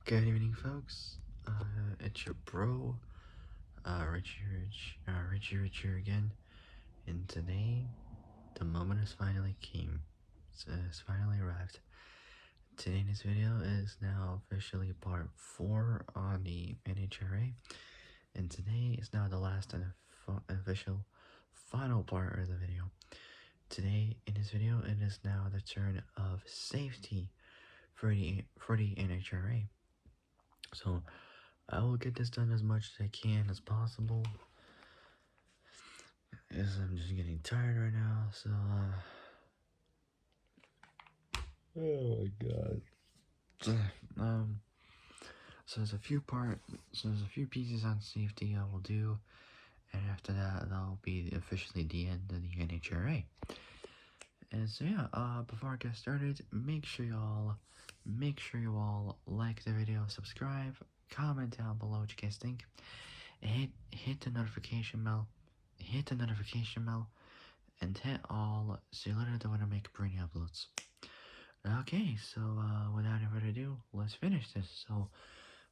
Good evening, folks. It's your bro, Richie here again. And today, the moment has finally came. It's finally arrived. Today's video is now officially part 4 on the NHRA, and today is now the last and official final part of the video. Today, in this video, it is now the turn of safety for the NHRA. So, I will get this done as much as I can as possible, as I'm just getting tired right now, so, oh my god. So there's a few pieces on safety I will do, and after that, that'll be officially the end of the NHRA. And so yeah, before I get started, make sure you all like the video, subscribe, comment down below what you guys think, and hit the notification bell, and hit all, so you literally don't want to make brand new uploads. Okay, so without any further ado, let's finish this. So,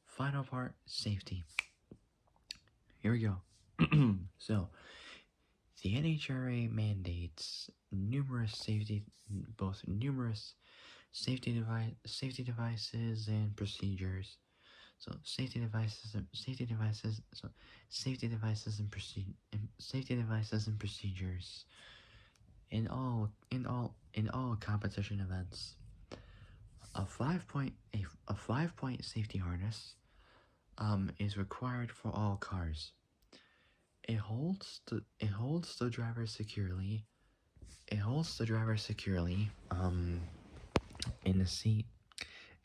final part, safety. Here we go. So, the NHRA mandates numerous safety devices and procedures. So safety devices and procedures in all competition events. A 5-point safety harness is required for all cars. It holds the driver securely. In the seat,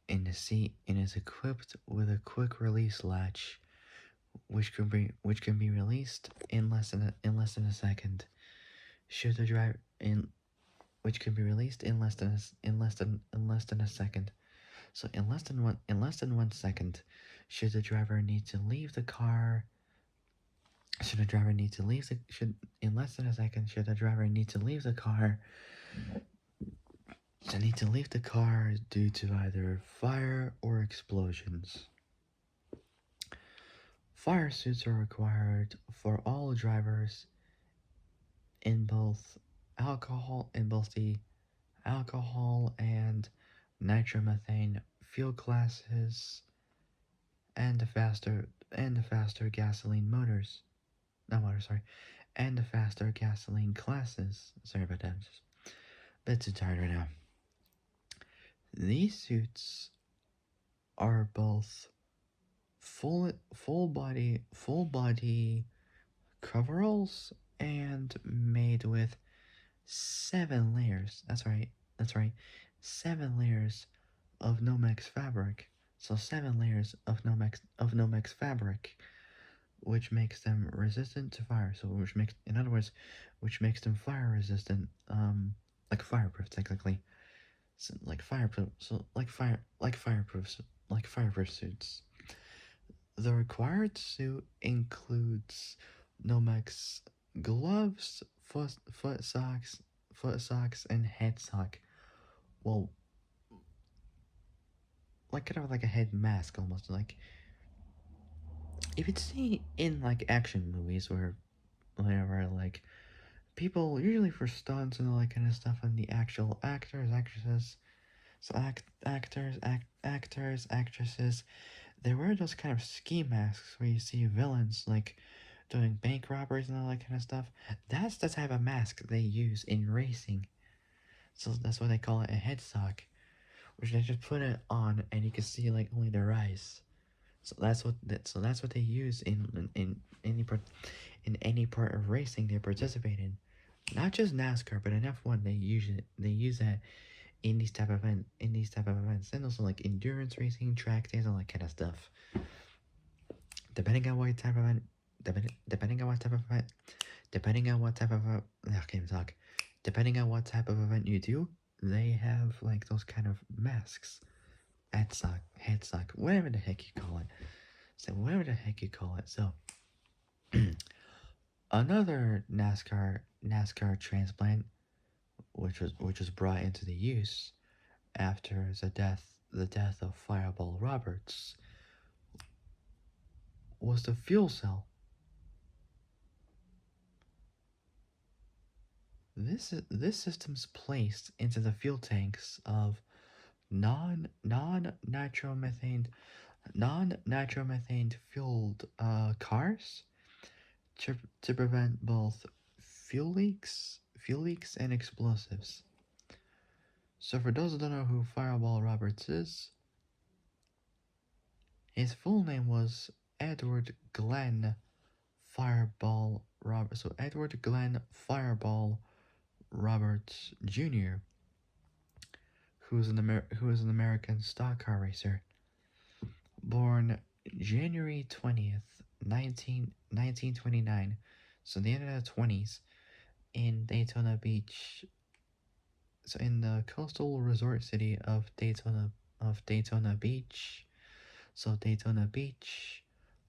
and is equipped with a quick release latch, which can be released in less than a second. Should the driver which can be released in less than a second. So in less than 1 second, should the driver need to leave the car. In less than a second, should the driver need to leave the car. They need to leave the car due to either fire or explosions. Fire suits are required for all drivers in both the alcohol and nitromethane fuel classes, and the faster gasoline motors. And the faster gasoline classes. Sorry about that. I'm just a bit too tired right now. These suits are both full body coveralls and made with 7 layers. That's right. 7 layers of Nomex fabric. So 7 layers of Nomex fabric, which makes them resistant to fire. So which makes them fire resistant, like fireproof technically. So like fireproof suits. The required suit includes Nomex gloves, foot socks, and head sock. Well, like kind of like a head mask almost. Like if you'd see in like action movies where whenever like people usually for stunts and all that kind of stuff, and the actual actors, actresses, they wear those kind of ski masks where you see villains like doing bank robberies and all that kind of stuff. That's the type of mask they use in racing. So that's why they call it a head sock, which they just put it on and you can see like only their eyes. So that's what they use in any part of racing they participate in. Not just NASCAR, but in F1 they use that in these type of events, and also like endurance racing, track days, all that kind of stuff. Depending on what type of event, depending on what type of event you do, they have like those kind of masks, head sock, whatever the heck you call it. So another NASCAR transplant, which was brought into the use after the death of Fireball Roberts was the fuel cell. This system's placed into the fuel tanks of non natural methane fueled cars to prevent both fuel leaks and explosives. So for those who don't know who Fireball Roberts is, his full name was Edward Glenn Fireball Roberts. So Edward Glenn Fireball Roberts Jr., who is an American stock car racer, born January 20th, 1929, so the end of the 20s, in Daytona Beach, so in the coastal resort city of Daytona Beach, so Daytona Beach,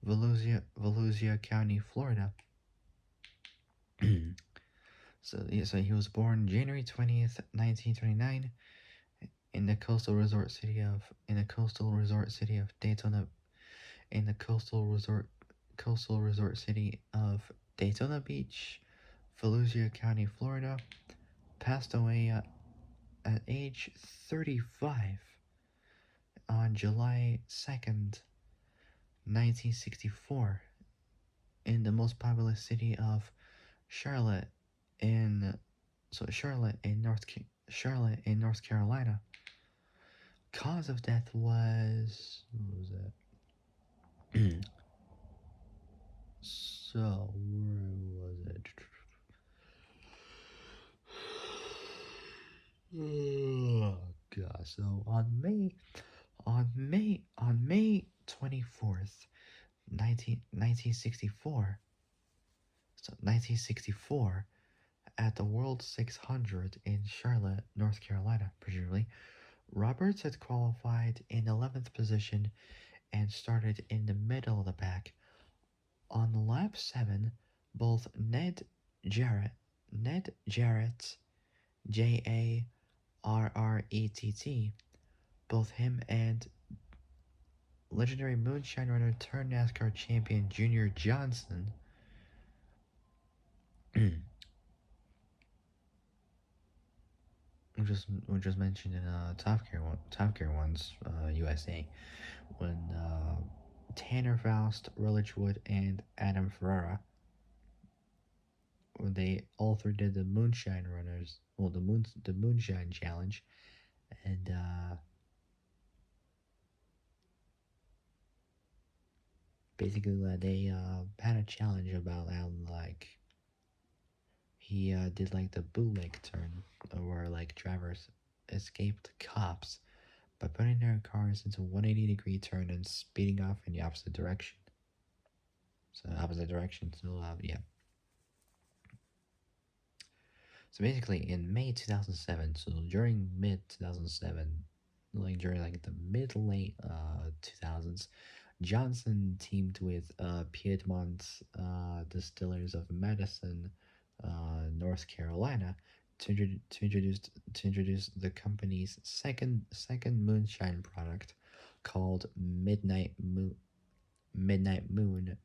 Volusia County, Florida. So he was born January 20th, 1929, in the coastal resort city of Daytona, in the coastal resort city of Daytona Beach, Volusia County, Florida. Passed away at age 35 on July 2nd, 1964, in the most populous city of Charlotte in Charlotte in North Carolina. Cause of death was, what was it? So where was it? Oh god. So on May 24th, 1964. So 1964, at the World 600 in Charlotte, North Carolina, presumably, Roberts had qualified in 11th position and started in the middle of the pack. On lap 7, both Jarrett, Jarrett, both him and legendary moonshine runner turned NASCAR champion Junior Johnson which was mentioned in Top Gear One's USA, when Tanner Faust, Rutledge Wood, and Adam Ferrara, when they all three did the Moonshine Runners, well, the Moonshine Challenge, and basically they had a challenge about how like he did like the bootleg turn, where like drivers escaped cops by putting their cars into a 180-degree turn and speeding off in the opposite direction. So yeah. So basically, in May 2007, so during mid 2007, like during like the mid late 2000s, Johnson teamed with Piedmont Distillers of Madison, North Carolina, to, introduce the company's second moonshine product, called Midnight Moon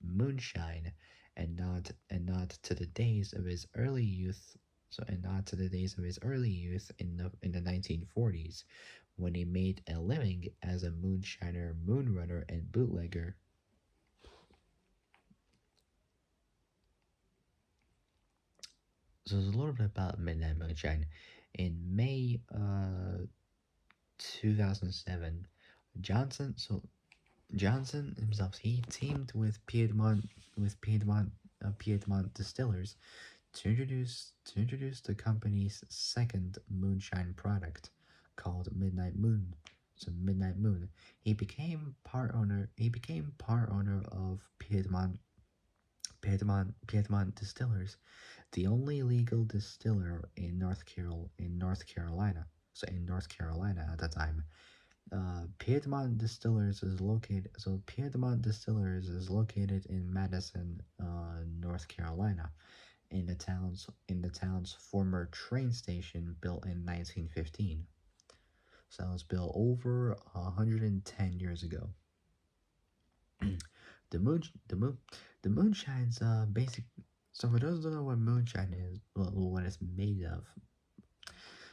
Moonshine, and not to the days of his early youth. And not to the days of his early youth in the 1940s, when he made a living as a moonshiner, moonrunner, and bootlegger. So there's a little bit about Midnight Moonshine. In May 2007, Johnson himself, he teamed with Piedmont Distillers to introduce the company's second moonshine product, called Midnight Moon. So Midnight Moon. He became part owner of Piedmont Distillers, the only legal distiller in North Carolina. So in North Carolina at the time. Piedmont Distillers is located in Madison, North Carolina, in the town's former train station, built in 1915. So it was built over 110 years ago. the moon, the moon, the moonshine's basic. So for those who don't know what moonshine is, well, what it's made of.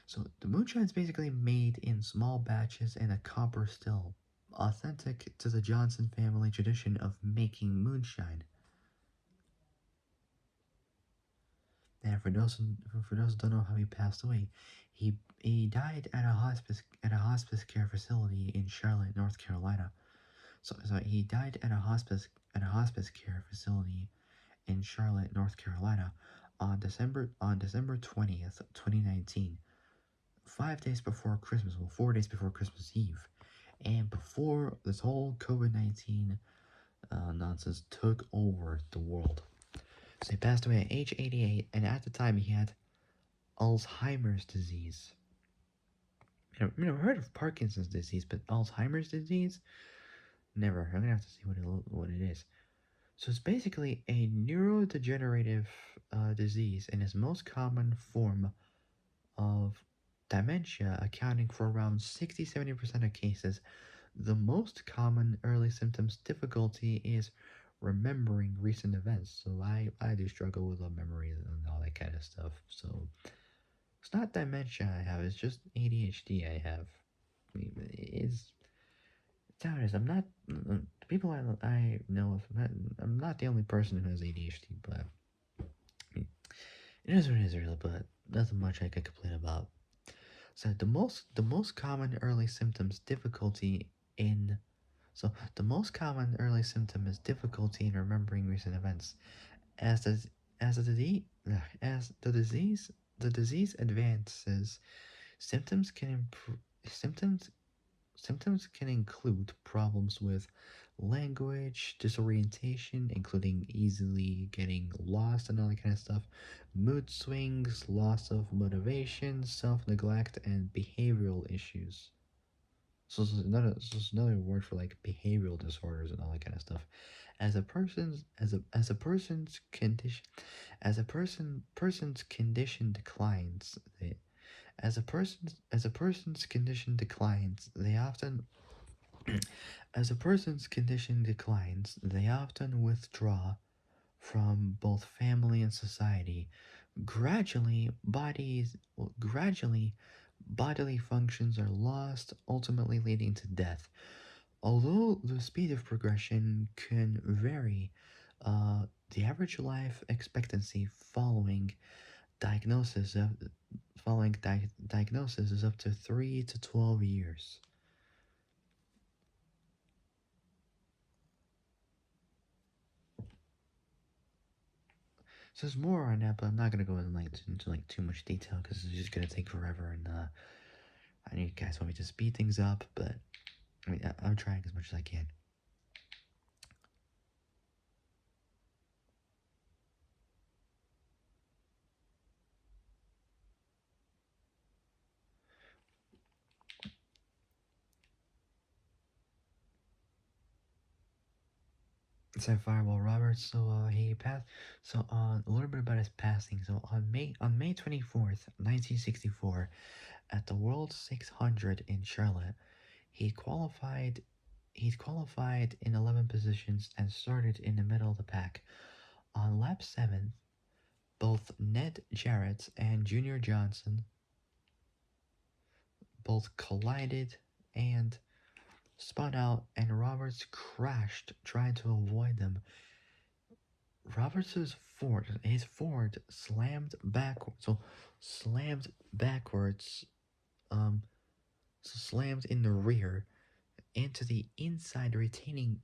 So the moonshine's basically made in small batches in a copper still, authentic to the Johnson family tradition of making moonshine. And for those who don't know how he passed away, he died at a hospice care facility in Charlotte, North Carolina. So he died at a hospice care facility in Charlotte, North Carolina, on December 20th, 2019, 5 days before Christmas, well, 4 days before Christmas Eve, and before this whole COVID-19 nonsense took over the world. So he passed away at age 88, and at the time he had Alzheimer's disease. I've heard of Parkinson's disease, but Alzheimer's disease? Never. I'm gonna have to see what it is. So it's basically a neurodegenerative disease and its most common form of dementia, accounting for around 60-70% of cases. The most common early symptoms difficulty is remembering recent events. So I do struggle with memory and all that kind of stuff. So it's not dementia I have, it's just ADHD I have. I mean, it's how it is. I'm not the people I know. I'm not the only person who has ADHD, but I mean, it is what it is, really. But nothing much I can complain about. So the most common early symptoms difficulty in the most common early symptom is difficulty in remembering recent events. As the as the disease as the disease advances, symptoms can improve. Symptoms can include problems with language, disorientation, including easily getting lost and all that kind of stuff, mood swings, loss of motivation, self neglect, and behavioral issues. So it's another word for like behavioral disorders and all that kind of stuff. As a person's condition declines, as a person's condition declines, they often as a person's condition declines, they often withdraw from both family and society. Gradually, bodily functions are lost, ultimately leading to death. Although the speed of progression can vary, the average life expectancy diagnosis of, diagnosis is up to 3 to 12 years. So there's more on that, but I'm not gonna go into like too much detail because it's just gonna take forever, and I know you guys want me to speed things up, but I mean I'm trying as much as I can. So Fireball Roberts, so he passed. So a little bit about his passing. So on May 24th, 1964, at the World 600 in Charlotte, he qualified. He qualified in 11 positions and started in the middle of the pack. On lap 7, both Ned Jarrett and Junior Johnson both collided and spun out, and Roberts crashed trying to avoid them. His Ford slammed backwards, um, slammed in the rear into the inside retaining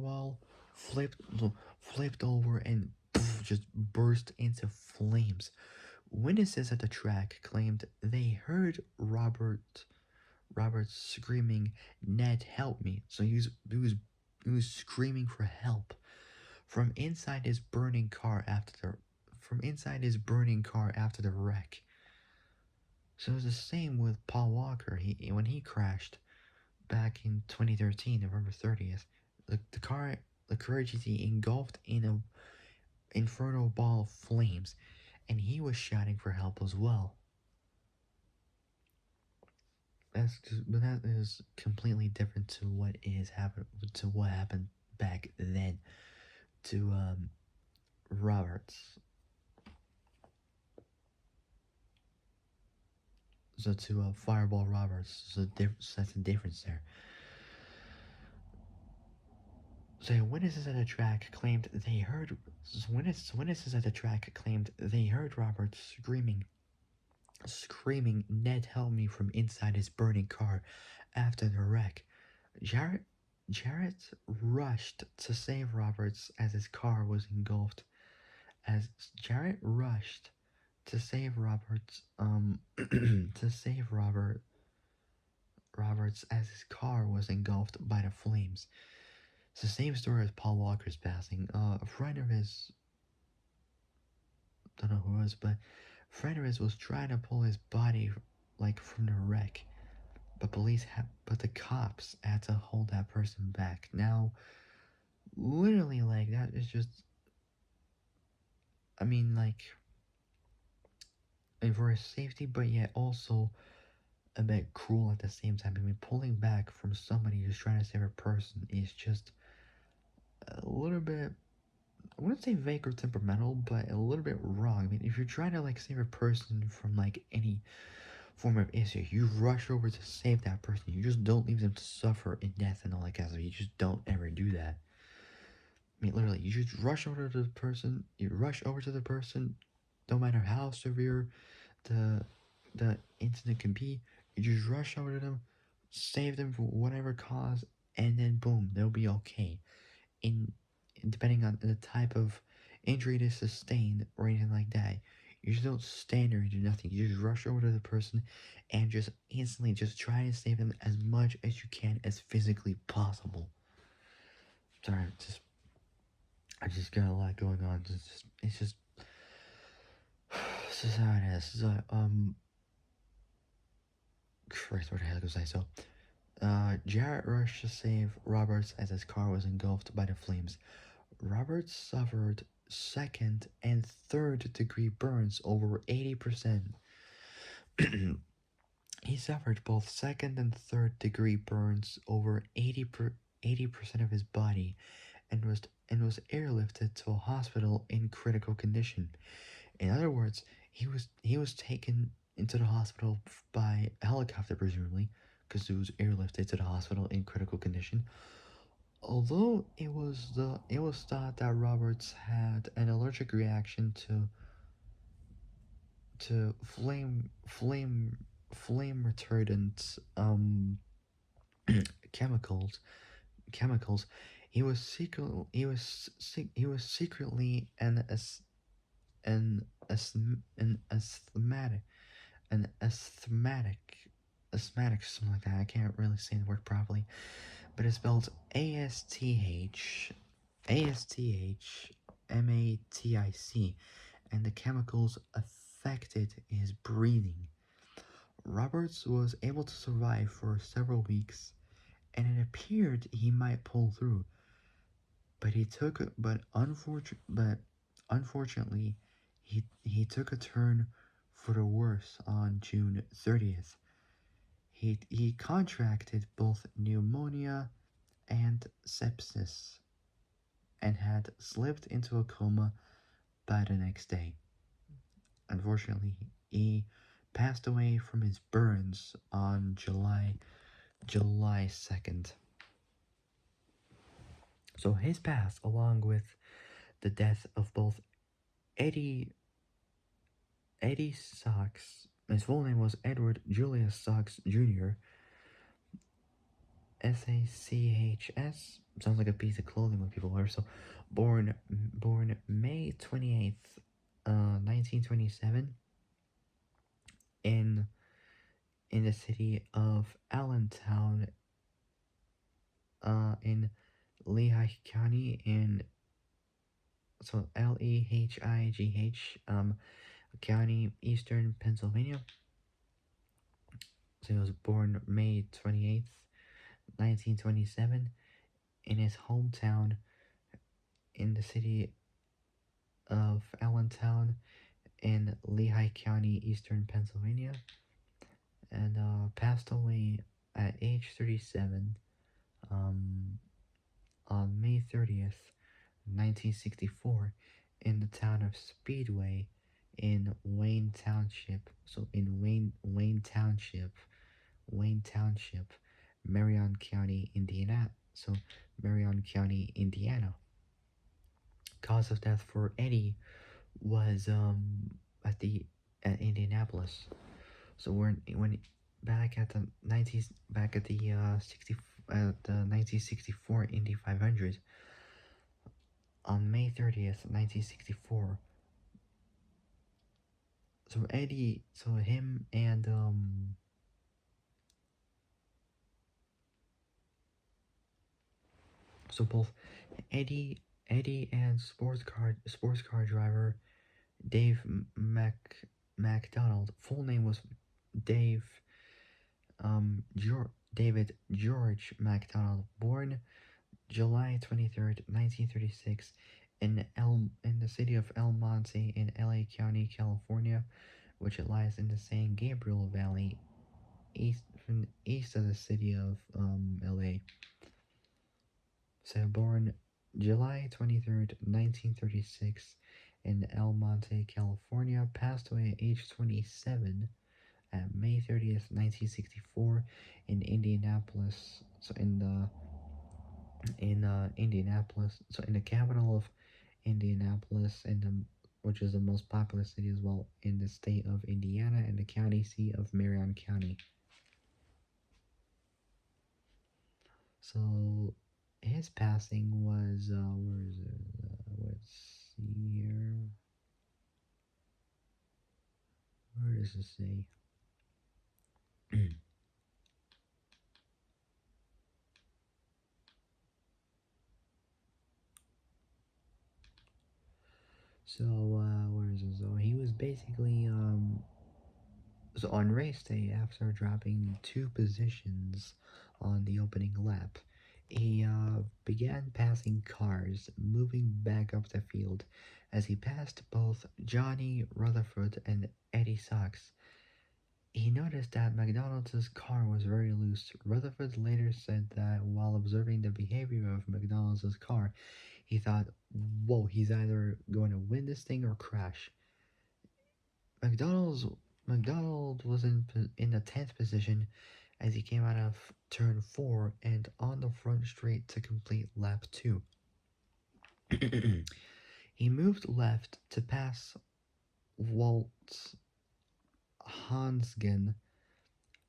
wall, flipped flipped over, and just burst into flames. Witnesses at the track claimed they heard Robert screaming, "Ned, help me!" So he was screaming for help from inside his burning car after the wreck. So it was the same with Paul Walker. When he crashed back in 2013, November 30th, the car GT engulfed in a inferno ball of flames, and he was shouting for help as well. but that is completely different to what happened back then to Roberts. So to Fireball Roberts, so that's a difference there. So witnesses at the track claimed they heard. Witnesses at the track claimed they heard Roberts screaming, "Ned, help me!" from inside his burning car after the wreck. Jarrett Jarrett rushed to save Roberts as his car was engulfed. As Jarrett rushed to save Roberts, to save Roberts as his car was engulfed by the flames. It's the same story as Paul Walker's passing. A friend of his, don't know who it was, but a friend of his was trying to pull his body like from the wreck, but the cops had to hold that person back. Now, literally, like that is just, I mean, like, for his safety, but yet also a bit cruel at the same time. I mean, pulling back from somebody who's trying to save a person is just a little bit, I wouldn't say vague or temperamental, but a little bit wrong. I mean, if you're trying to like save a person from like any form of issue, you rush over to save that person. You just don't leave them to suffer in death and all that kind of stuff. You just don't ever do that. I mean, literally, you just rush over to the person. You rush over to the person, no matter how severe the the incident can be. You just rush over to them, save them for whatever cause, and then boom, they'll be okay. In Depending on the type of injury they sustained or anything like that, you just don't stand there and do nothing. You just rush over to the person and just instantly just try to save them as much as you can, as physically possible. Sorry, I just got a lot going on. This is how it is. So, Christ, what the hell was I? So, Jarrett rushed to save Roberts as his car was engulfed by the flames. Roberts suffered second and third degree burns over 80%. He suffered both second and third degree burns over 80% of his body and was airlifted to a hospital in critical condition. In other words, he was taken into the hospital by helicopter, presumably, because he was airlifted to the hospital in critical condition. Although it was thought that Roberts had an allergic reaction to flame retardant chemicals chemicals, he was secretly an an asthmatic an asthmatic, something like that. I can't really say the word properly, but it's spelled ASTHMATIC, and the chemicals affected his breathing. Roberts was able to survive for several weeks, and it appeared he might pull through, but unfortunately, he took a turn for the worse on June 30th. He contracted both pneumonia and sepsis and had slipped into a coma by the next day. Unfortunately, he passed away from his burns on July 2nd. So his path, along with the death of both Eddie Sachs, his full name was Edward Julius Sachs Jr., SACHS, sounds like a piece of clothing when people wear. So, born May 28th, 1927, in the city of Allentown, in Lehigh County, in so Lehigh, County, Eastern Pennsylvania. So he was born May 28th, 1927, in his hometown in the city of Allentown in Lehigh County, Eastern Pennsylvania. and passed away at age 37 um, on May 30th, 1964, in the town of Speedway in Wayne Township. So in Wayne Township, Marion County, Indiana. So Marion County, Indiana. Cause of death for Eddie was at the at Indianapolis. So when back at the 90s, back at the 1964 Indy 500 on May 30th, 1964. So Eddie, so him and so both Eddie Eddie and sports car driver Dave McDonald. Full name was Dave David George McDonald, born July 23rd, 1936, in the city of El Monte in L.A. County, California, which it lies in the San Gabriel Valley, east of the city of L.A. So born July 23rd, 1936, in El Monte, California, passed away at age 27 at May 30th, 1964, in Indianapolis. So Indianapolis, so in the capital of Indianapolis, which is the most populous city as well in the state of Indiana, and the county seat of Marion County. So his passing was where is it? Let's see here. Where does it say? So where is it? So he was basically so on race day, after dropping 2 positions on the opening lap, he began passing cars, moving back up the field. As he passed both Johnny Rutherford and Eddie Sachs, he noticed that McDonald's car was very loose. Rutherford later said that while observing the behavior of McDonald's car, he thought, whoa, he's either going to win this thing or crash. McDonald's McDonald was in the 10th position as he came out of turn 4 and on the front straight to complete lap 2. He moved left to pass Walt Hansgen.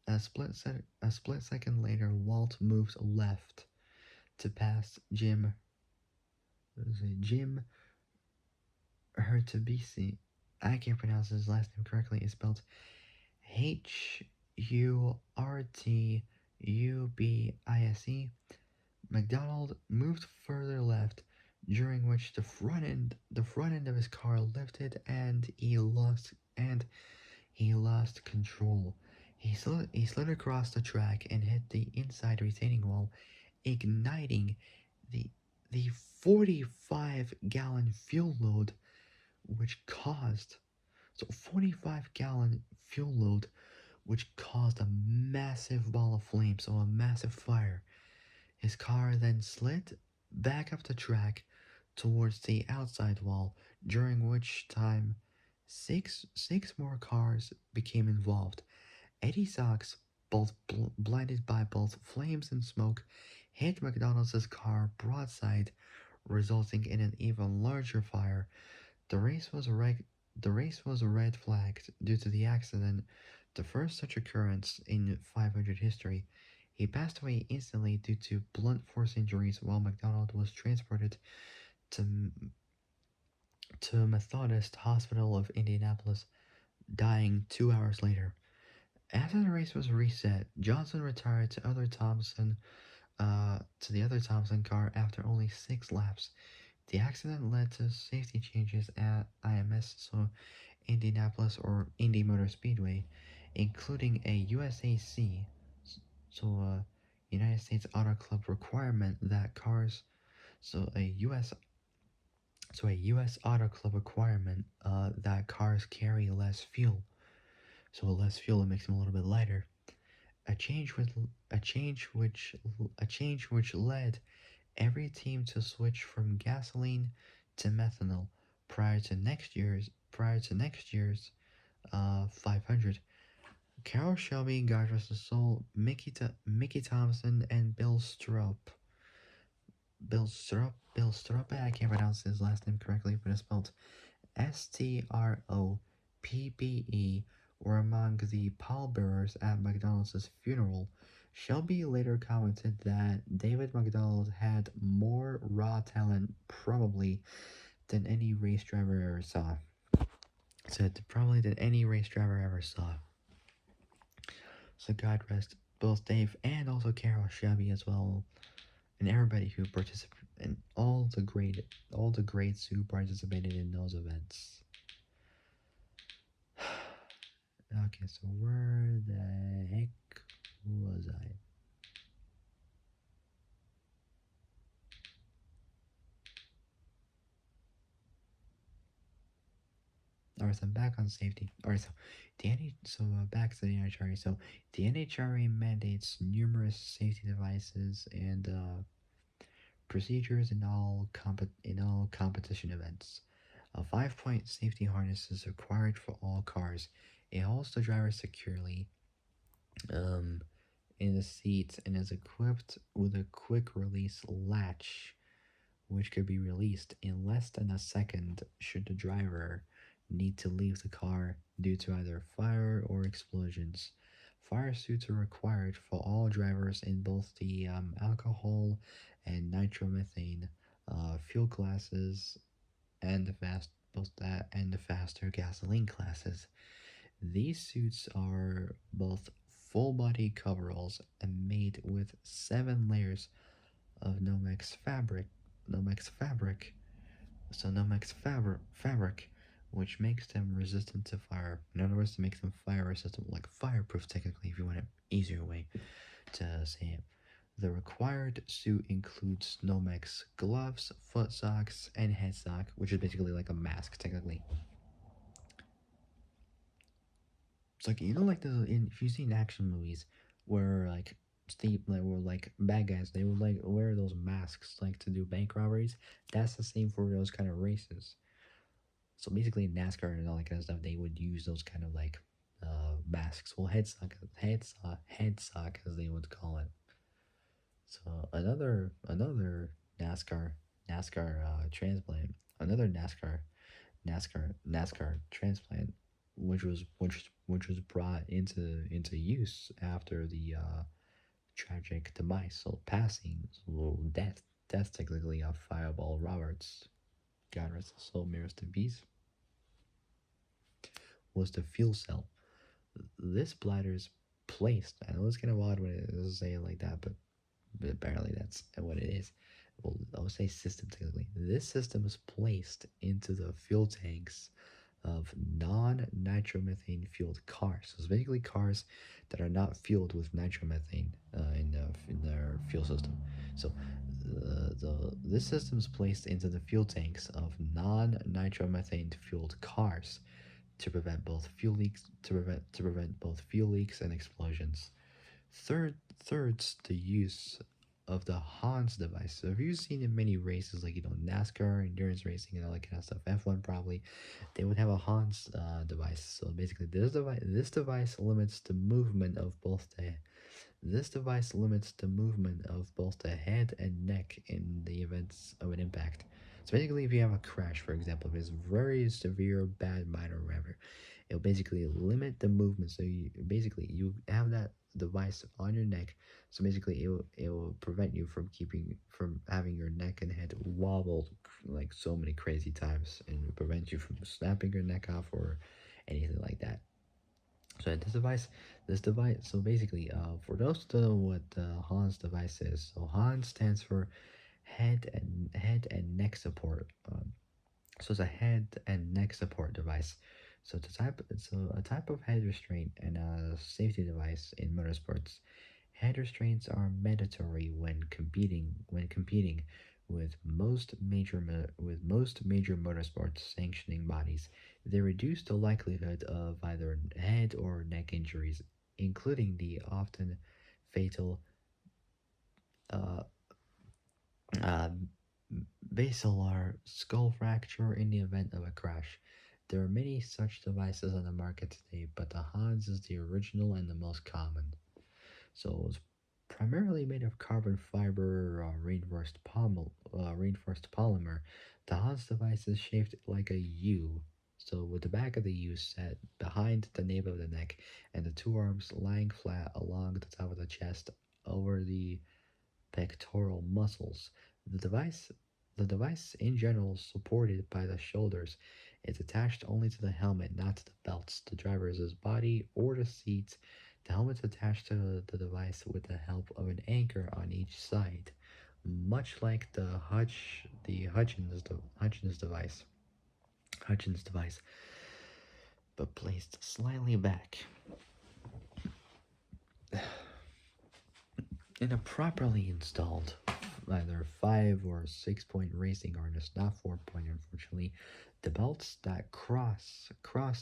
A split second later, Walt moved left to pass Jim Hurtubise. I can't pronounce his last name correctly. It's spelled Hurtubise. McDonald moved further left, during which the front end of his car lifted and he lost control. He slid across the track and hit the inside retaining wall, igniting the the 45-gallon fuel load, which caused 45-gallon fuel load, which caused a massive ball of flame, so a massive fire. His car then slid back up the track towards the outside wall, during which time six more cars became involved. Eddie Sachs, both blinded by both flames and smoke, hit McDonald's car broadside, resulting in an even larger fire. The race was red flagged due to the accident, the first such occurrence in 500 history. He passed away instantly due to blunt force injuries while McDonald was transported to Methodist Hospital of Indianapolis, dying 2 hours later. After the race was reset, Johnson retired to the other Thompson car after only 6 laps. The accident led to safety changes at IMS, so Indianapolis or Indy Motor Speedway, including a USAC, United States Auto Club requirement that cars, so a US Auto Club requirement that cars carry less fuel. So less fuel, it makes them a little bit lighter. a change with a change which led every team to switch from gasoline to methanol prior to next year's 500. Carol Shelby, God rest his soul, Mickey Thompson, and Bill Strupp. I can't pronounce his last name correctly, but it's spelled Stroppe, were among the pallbearers at McDonald's funeral. Shelby later commented that David McDonald had more raw talent, probably, than any race driver ever saw. Said probably than any race driver ever saw. So God rest both Dave and also Carol Shelby as well, and everybody who participated, and all the greats who participated in those events. Okay, so where the heck was I? Alright, so I'm back on safety. Alright, so back to the NHRA. So the NHRA mandates numerous safety devices and procedures in all competition events. A 5-point safety harness is required for all cars. It holds the driver securely um, in the seat and is equipped with a quick release latch, which could be released in less than a second should the driver need to leave the car due to either fire or explosions. Fire suits are required for all drivers in both the alcohol and nitromethane fuel classes and the faster gasoline classes. These suits are both full body coveralls and made with 7 layers of Nomex fabric, fabric, which makes them resistant to fire. In other words, to make them fire resistant, like fireproof, technically, if you want an easier way to say it. The required suit includes Nomex gloves, foot socks, and head sock, which is basically like a mask, technically. It's like like if you see in action movies where where like bad guys they would like wear those masks like to do bank robberies. That's the same for those kind of races. So basically, NASCAR and all that kind of stuff, they would use those kind of like masks. Well, head sock, as they would call it. So another NASCAR NASCAR transplant, another NASCAR transplant, which was brought into use after the tragic demise, so passing, so death technically of Fireball Roberts. God rest his soul, mirrors to peace. Was the fuel cell. This bladder is placed. I know it's kind of odd when it doesn't say it like that, but apparently that's what it is. Well, I'll say system technically. This system is placed into the fuel tanks of non-nitromethane fueled cars. So it's basically cars that are not fueled with nitromethane in their fuel system. So this system is placed into the fuel tanks of non-nitromethane fueled cars to prevent both fuel leaks and explosions. Third's the use of the Hans device. So if you've seen in many races like NASCAR, endurance racing, and all that kind of stuff, F1 probably, they would have a Hans device. So basically, this device limits the movement of both the this device limits the movement of both the head and neck in the events of an impact. So basically, if you have a crash, for example, if it's very severe, bad, minor, whatever, it'll basically limit the movement. So you have that device on your neck. So basically, it will prevent you from having your neck and head wobble like so many crazy times, and prevent you from snapping your neck off or anything like that. So this device. So basically, for those who don't know what Hans device is, so Hans stands for head and neck support. So it's a head and neck support device. So it's a type of head restraint and a safety device in motorsports. Head restraints are mandatory when competing with most major motorsports sanctioning bodies. They reduce the likelihood of either head or neck injuries including the often fatal uh, uh, basilar skull fracture in the event of a crash. There are many such devices on the market today, but the Hans is the original and the most common. So it's primarily made of carbon fiber reinforced polymer. The Hans device is shaped like a U. So with the back of the U set behind the nape of the neck and the two arms lying flat along the top of the chest over the pectoral muscles. The device the device in general is supported by the shoulders. It's attached only to the helmet, not to the belts, the driver's body, or the seats. The helmet's attached to the device with the help of an anchor on each side, much like the Hutchins device, but placed slightly back. In a properly installed either 5 or 6 point racing harness, not 4 point unfortunately, the belts that cross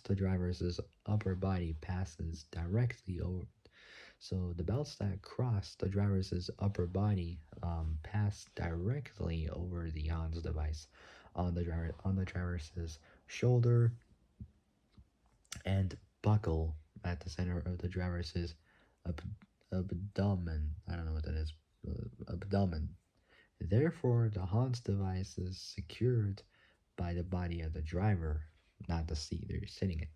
the driver's upper body passes directly over. So the belts that cross the driver's upper body pass directly over the Hans device on the driver's shoulder and buckle at the center of the driver's ab- abdomen. I don't know what that is. Abdomen. Therefore, the Hans device is secured by the body of the driver, not the seat they're sitting in.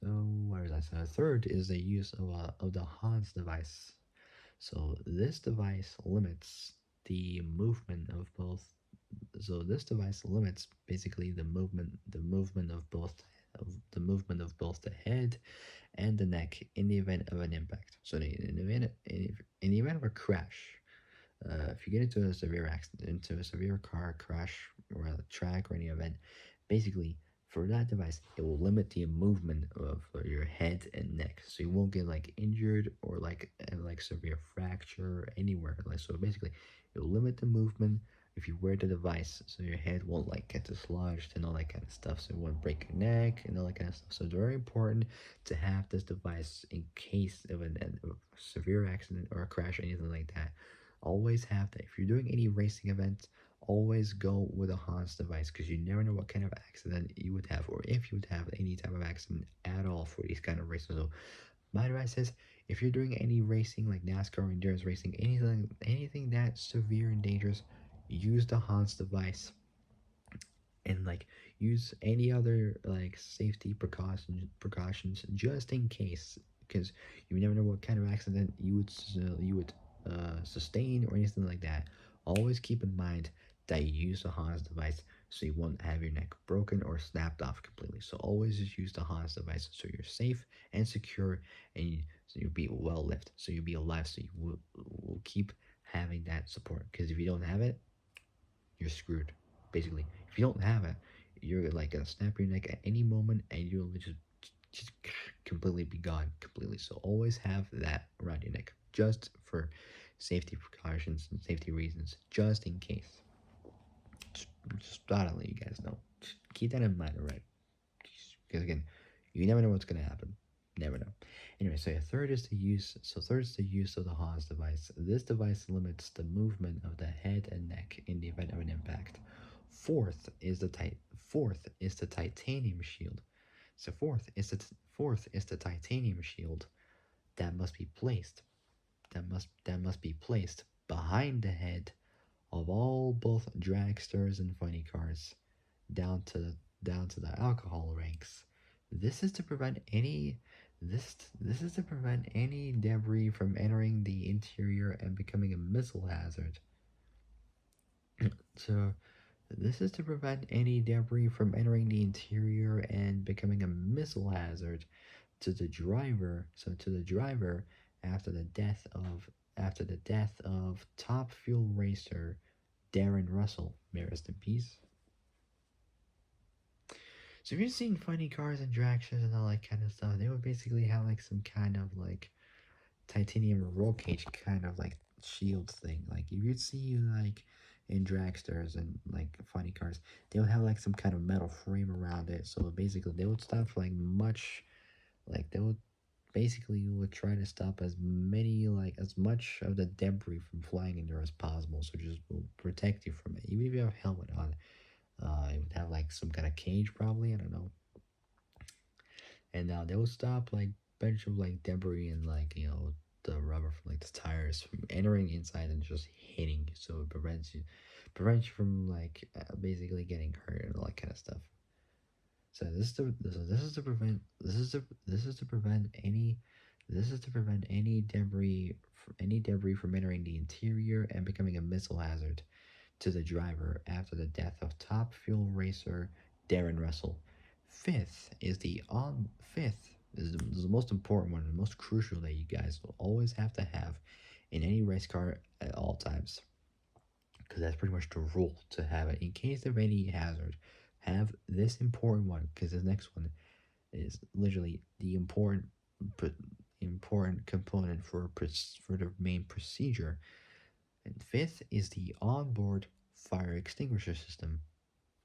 So, what is that? So, third is the use of the Hans device. So, this device limits the movement of both. So, this device limits basically the movement of both the head and the neck in the event of an impact. So, in the event of a crash, if you get into a severe accident, into a severe car crash or a track or any event, basically for that device, it will limit the movement of your head and neck, so you won't get like injured or like severe fracture anywhere. Like so, basically, it will limit the movement if you wear the device, so your head won't like get dislodged and all that kind of stuff. So it won't break your neck and all that kind of stuff. So it's very important to have this device in case of a severe accident or a crash or anything like that. Always have that. If you're doing any racing events, always go with a Hans device because you never know what kind of accident you would have or if you would have any type of accident at all for these kind of races. So my advice is if you're doing any racing like NASCAR or endurance racing, anything that severe and dangerous, use the Hans device and like use any other like safety precautions just in case because you never know what kind of accident you would sustain or anything like that. Always keep in mind that you use the Hans device so you won't have your neck broken or snapped off completely. So always just use the Hans device so you're safe and secure and so you'll be well lived, so you'll be alive, so you will keep having that support because if you don't have it, you're screwed. Basically, if you don't have it, you're like gonna snap your neck at any moment, and you'll just completely be gone completely. So always have that around your neck, just for safety precautions and safety reasons, just in case. Just thought I'd let you guys know. Just keep that in mind, alright? Because again, you never know what's gonna happen. Never know. Anyway, so yeah, third is the use. So third is the use of the Haas device. This device limits the movement of the head and neck in the event of an impact. Fourth is the titanium shield. So fourth is the titanium shield that must be placed. That must be placed behind the head of all both dragsters and funny cars, down to down to the alcohol ranks. This is to prevent any this is to prevent any debris from entering the interior and becoming a missile hazard. So this is to prevent any debris from entering the interior and becoming a missile hazard to the driver. So to the driver after the death of top fuel racer Darren Russell, may rest in peace. So if you've seen funny cars and drag shows and all that kind of stuff, they would basically have like some kind of like titanium roll cage kind of like shield thing. Like if you'd see like in dragsters and like funny cars, they would have like some kind of metal frame around it. So basically, they would stop for like much, like they would basically would try to stop as many like as much of the debris from flying in there as possible. So just will protect you from it. Even if you have a helmet on, it would have like some kind of cage probably. I don't know, and they would stop like bunch of like debris and like the rubber from like the tires from entering inside and just hitting you, so it prevents you from like basically getting hurt and all that kind of stuff. So this is to prevent this is to prevent any this is to prevent any debris from entering the interior and becoming a missile hazard to the driver after the death of top fuel racer Darren Russell. Fifth is the most important one, the most crucial that you guys will always have to have in any race car at all times, because that's pretty much the rule to have it in case of any hazard. Have this important one, because this next one is literally the important component for the main procedure. And fifth is the onboard fire extinguisher system.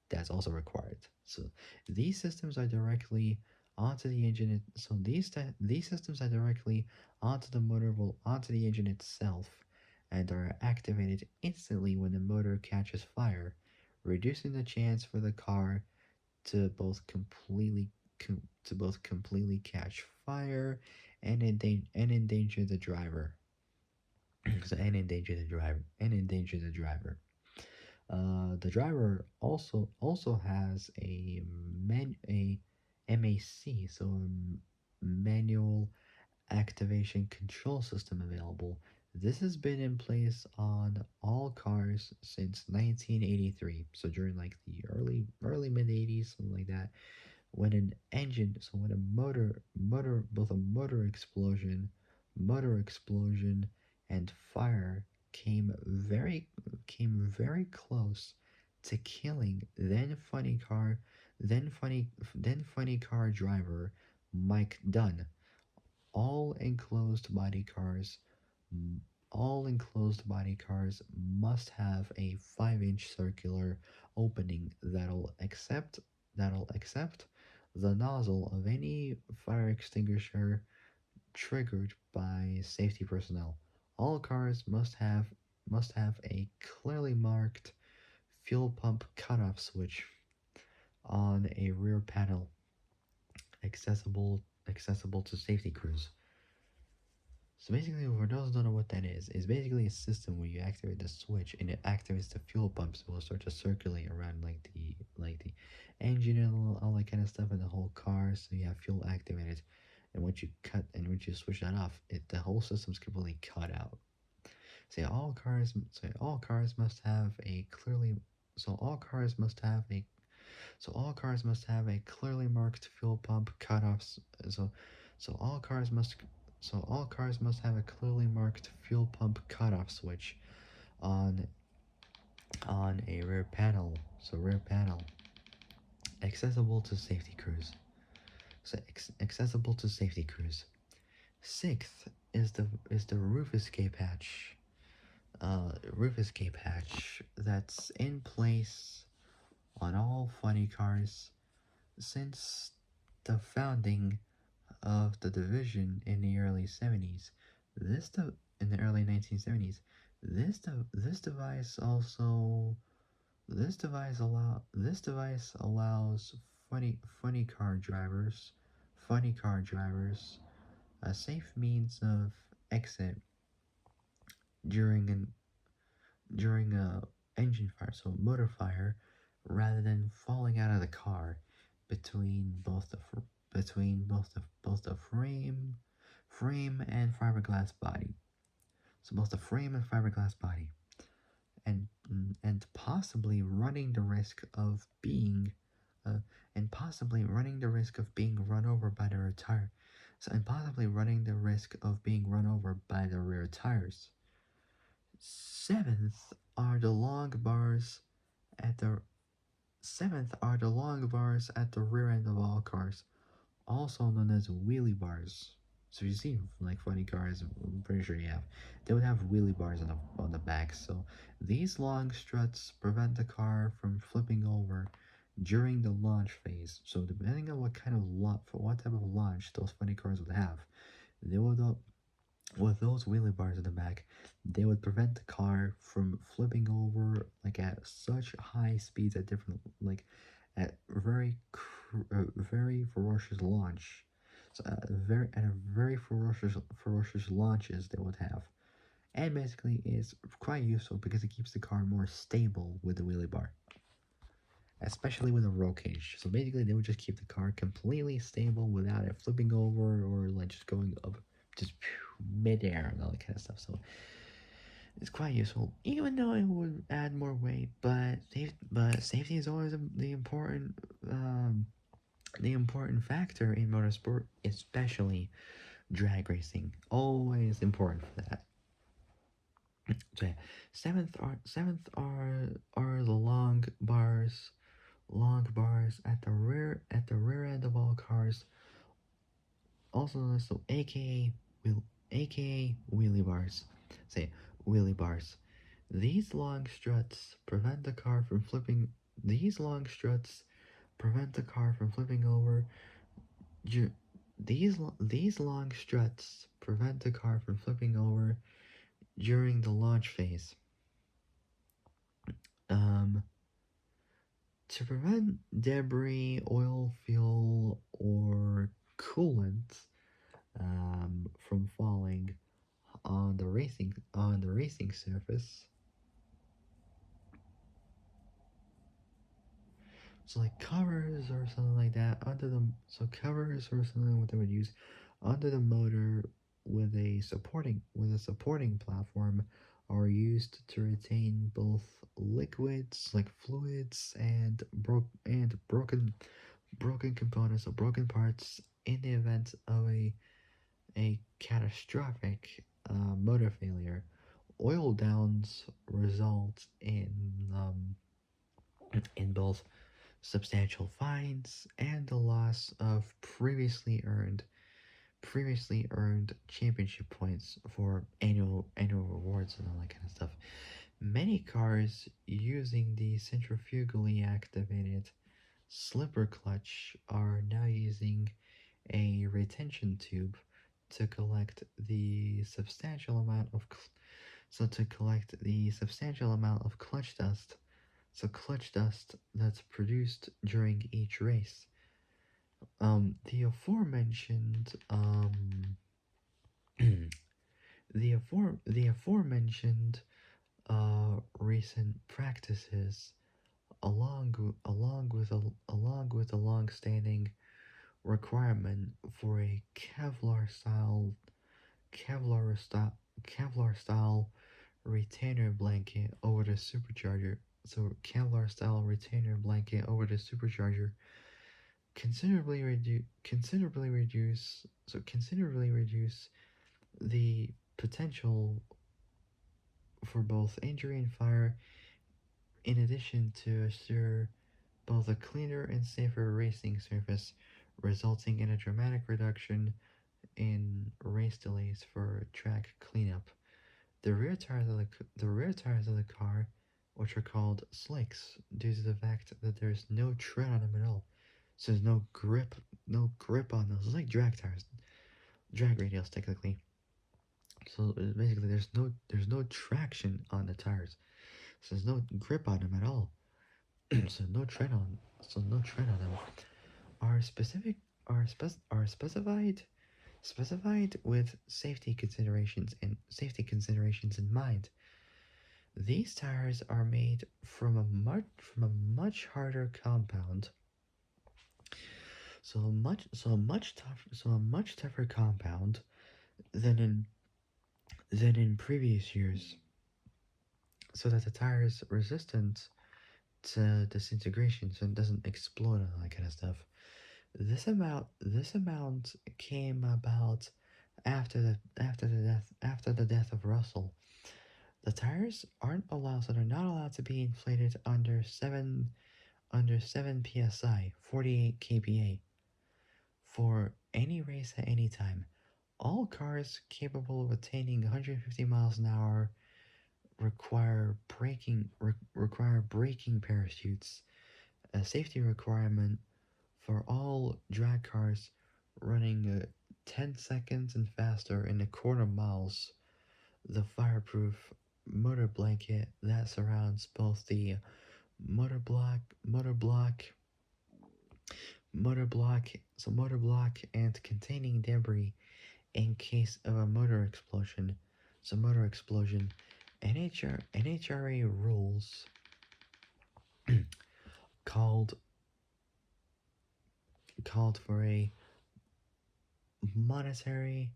That's also required. So these systems are directly onto the engine. So these systems are directly onto the motor, well, onto the engine itself, and are activated instantly when the motor catches fire, reducing the chance for the car to both completely catch fire and endanger the driver. So and endanger the driver. The driver also has a MAC, so a manual activation control system available. This has been in place on all cars since 1983. So during like the early mid 80s, something like that, when an engine, so when a both a motor explosion and fire came very close to killing then funny car driver Mike Dunn. All enclosed body cars all enclosed body cars must have a 5-inch circular opening that'll accept the nozzle of any fire extinguisher triggered by safety personnel. All cars must have a clearly marked fuel pump cutoff switch on a rear panel accessible to safety crews. So basically, for those who don't know what that is basically a system where you activate the switch and it activates the fuel pump, so it will start to circulate around like the engine and all that kind of stuff in the whole car, so you have fuel activated. And once you switch that off, the whole system's completely cut out. All cars must have a clearly so all cars must have a so all cars must have a clearly marked fuel pump cutoffs. So so all cars must all cars must have a clearly marked fuel pump cutoff switch on a rear panel. So rear panel accessible to safety crews. Accessible to safety crews. Sixth is the roof escape hatch. Roof escape hatch that's in place on all funny cars since the founding of the division in the early 70s. In the early 1970s. This device also this device allows funny car drivers a safe means of exit during an during a engine fire, so motor fire, rather than falling out of the car between both the frame and fiberglass body. So both the frame and fiberglass body, and and possibly running the risk of being uh, and possibly running the risk of being run over by the rear tire. So and possibly running the risk of being run over by the rear tires. Seventh are the long bars at the Seventh are the long bars at the rear end of all cars, also known as wheelie bars. So you see, like funny cars, I'm pretty sure you have. They would have wheelie bars on the back. So these long struts prevent the car from flipping over during the launch phase. So depending on what kind of for what type of launch those funny cars would have, they would with those wheelie bars in the back, they would prevent the car from flipping over like at such high speeds at different like at very ferocious launch. So very ferocious launches they would have, and basically it's quite useful because it keeps the car more stable with the wheelie bar, especially with a roll cage. So basically, they would just keep the car completely stable without it flipping over or like just going up, just midair and all that kind of stuff. So it's quite useful, even though it would add more weight. But safety is always um, the important factor in motorsport, especially drag racing. Always important for that. So yeah, seventh are the long bars at the rear end of all cars, also known as the AKA wheelie bars. Say wheelie bars. These long struts prevent the car from flipping. These long struts prevent the car from flipping over. These long struts prevent the car from flipping over during the launch phase. Um, to prevent debris, oil, fuel, or coolant from falling on the racing surface. So like covers or something like that under the covers or something what they would use under the motor with a supporting platform are used to retain both liquids like fluids and broken components or broken parts in the event of a catastrophic motor failure. Oil downs result in both substantial fines and the loss of previously earned championship points for annual rewards and all that kind of stuff. Many cars using the centrifugally activated slipper clutch are now using a retention tube to collect the substantial amount of clutch dust. So clutch dust that's produced during each race. The aforementioned the aforementioned recent practices, along with a long-standing requirement for a Kevlar style Kevlar style retainer blanket over the supercharger. So Kevlar style retainer blanket over the supercharger considerably reduce the potential for both injury and fire, in addition to assure both a cleaner and safer racing surface, resulting in a dramatic reduction in race delays for track cleanup. The rear tires of the car, which are called slicks, due to the fact that there's no tread on them at all. So there's no grip on those. It's like drag tires, drag radials technically. So basically, there's no traction on the tires. So there's no grip on them at all. so no tread on no tread on them. Are specific are specified with safety considerations in mind. These tires are made from a much harder compound, so a much tougher compound than in previous years, so that the tire is resistant to disintegration, so it doesn't explode and all that kind of stuff. This amount came about after the death of Russell. The tires aren't allowed, so they're not allowed to be inflated under 7 psi, 48 kPa for any race at any time. All cars capable of attaining 150 miles an hour require braking parachutes, a safety requirement for all drag cars running 10 seconds and faster in a quarter miles. The fireproof motor blanket that surrounds both the motor block, motor block, motor block and containing debris in case of a motor explosion. Motor explosion. NHRA rules called called for a monetary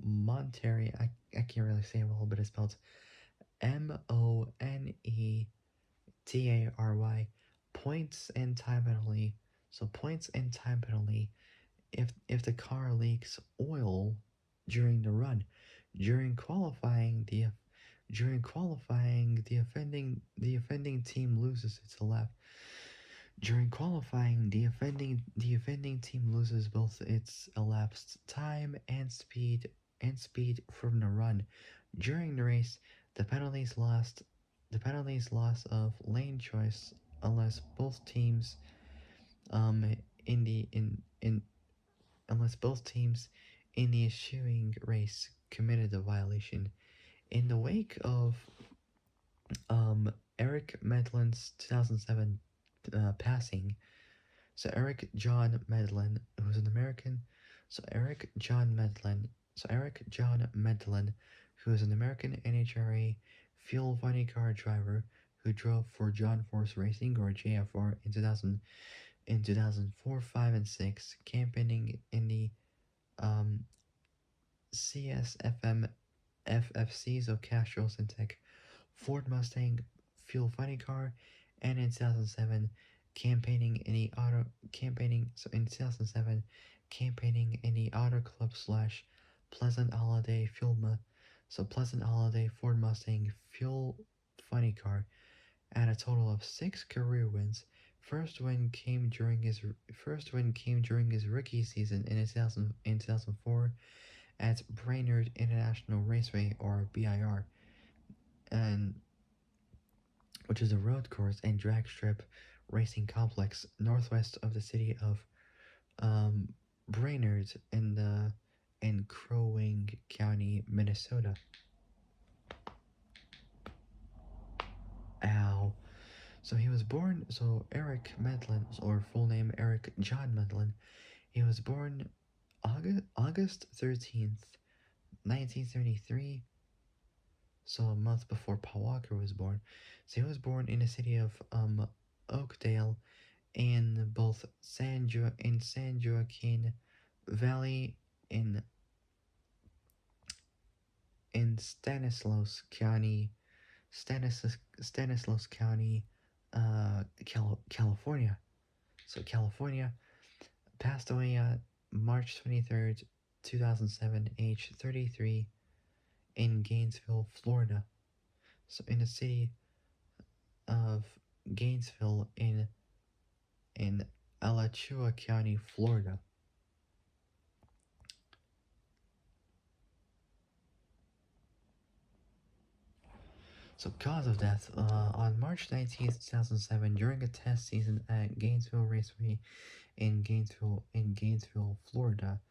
monetary I can't really say it well, but it's spelled MONETARY points and time penalty. Points and time penalty if the car leaks oil during the run. During qualifying, the offending team loses its lap. During qualifying, the offending team loses both its elapsed time and speed from the run. During the race, the penalties loss of lane choice unless both teams in the in unless both teams in the ensuing race committed the violation. In the wake of Eric Medlin's 2007 passing, Eric John Medlin, who's an American, Eric John Medlin, who is an American NHRA fuel funny car driver who drove for John Force Racing or JFR in 2004, 5, and 6, campaigning in the um, CSFM FFC, so Castro Syntec Ford Mustang fuel funny car, and in 2007 in 2007 campaigning in the Auto Club slash Pleasant Holiday Pleasant Holiday Ford Mustang fuel funny car at a total of 6 career wins. First win came during his rookie season in 2004 at Brainerd International Raceway or BIR, and which is a road course and drag strip racing complex northwest of the city of Brainerd in Crow Wing County, Minnesota. Ow. So he was born. So Eric Medlin, or full name Eric John Medlin, he was born August 13th, 1973. So a month before Paul Walker was born. So he was born in the city of Oakdale in both San Joaquin Valley in Stanislaus County, California. So California, passed away on March 23rd, 2007, age 33, in Gainesville, Florida. So in the city of Gainesville in Alachua County, Florida. So cause of death, on March 19th, 2007, during a test season at Gainesville Raceway in Gainesville, Florida,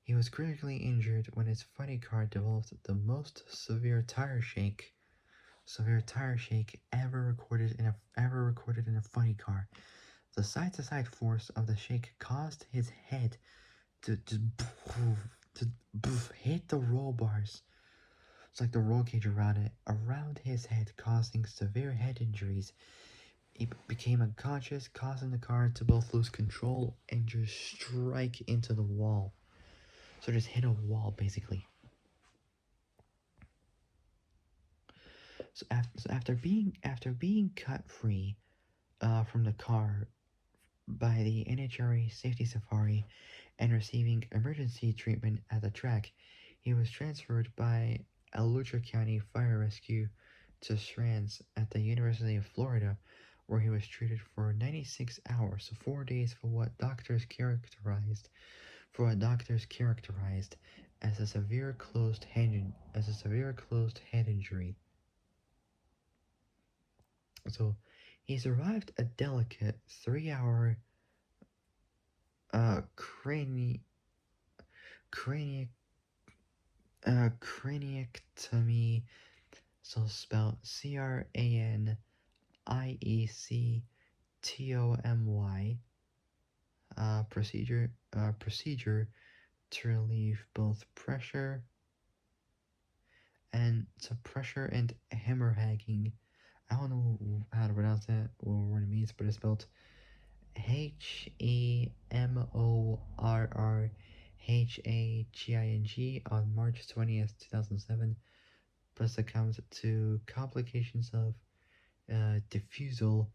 he was critically injured when his funny car developed the most severe tire shake ever recorded in a funny car. The side-to-side force of the shake caused his head to just hit the roll bars. It's like the roll cage around his head, causing severe head injuries. He became unconscious, causing the car to both lose control and just strike into the wall. So just hit a wall, basically. So after being cut free from the car by the NHRA safety safari and receiving emergency treatment at the track, he was transferred by Alachua County Fire Rescue to Strands at the University of Florida, where he was treated for 96 hours, so 4 days, for what doctors characterized as a severe closed head injury. So he survived a delicate 3 hour uh crani crani craniectomy, so spelled CRANIECTOMY, procedure to relieve both pressure and hemorrhaging. I don't know how to pronounce that or what it means, but it's spelled HEMORRHAGING on March 20th, 2007, plus succumbed to complications of diffusal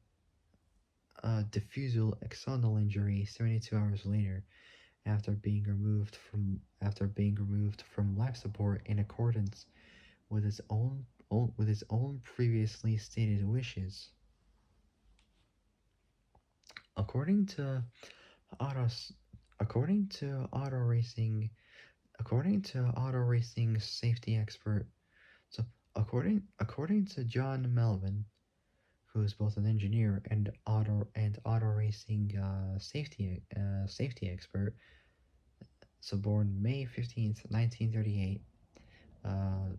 diffusal axonal injury 72 hours later after being removed from life support in accordance with his own previously stated wishes. According to autos according to auto racing safety expert, so according to John Melvin, who is both an engineer and auto racing safety expert. So born May 15th, 1938,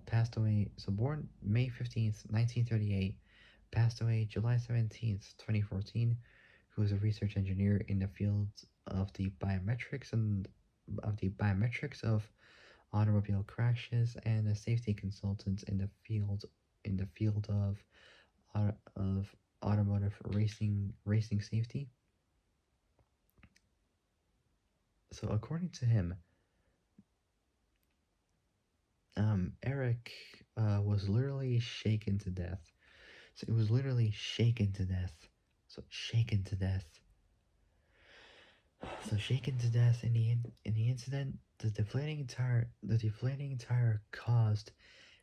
passed away. So born May 15th, 1938, passed away July 17th, 2014. Who is a research engineer in the field of the biometrics of automobile crashes and a safety consultant in the field of automotive racing safety. So according to him, Eric was literally shaken to death. So it was literally shaken to death. So shaken to death. So shaken to death in the incident. The deflating tire caused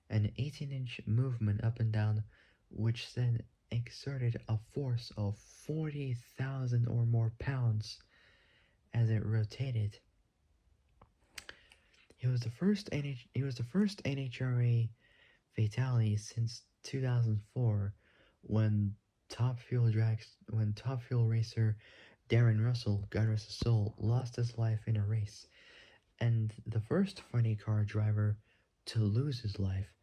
an 18-inch movement up and down, which then exerted a force of 40,000 or more pounds as it rotated. He was the first NHRA fatality since 2004, when top fuel racer Darren Russell, God rest his soul, lost his life in a race, and the first funny car driver to lose his life.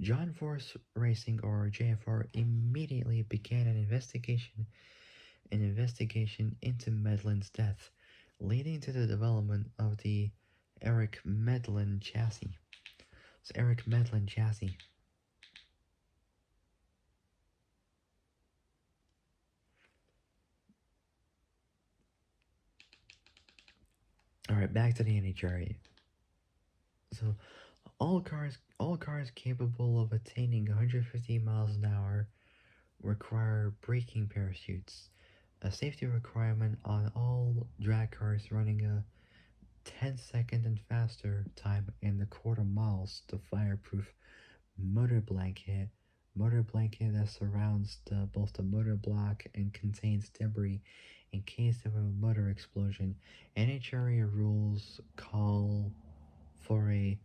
John Force Racing, or JFR, immediately began an investigation into Medlin's death, leading to the development of the Eric Medlin chassis. So Eric Medlin chassis. All right, back to the NHRA. So all cars capable of attaining 150 miles an hour require braking parachutes, a safety requirement on all drag cars running a 10-second and faster time in the quarter miles. The fireproof motor blanket that surrounds both the motor block and contains debris in case of a motor explosion. NHRA rules call for a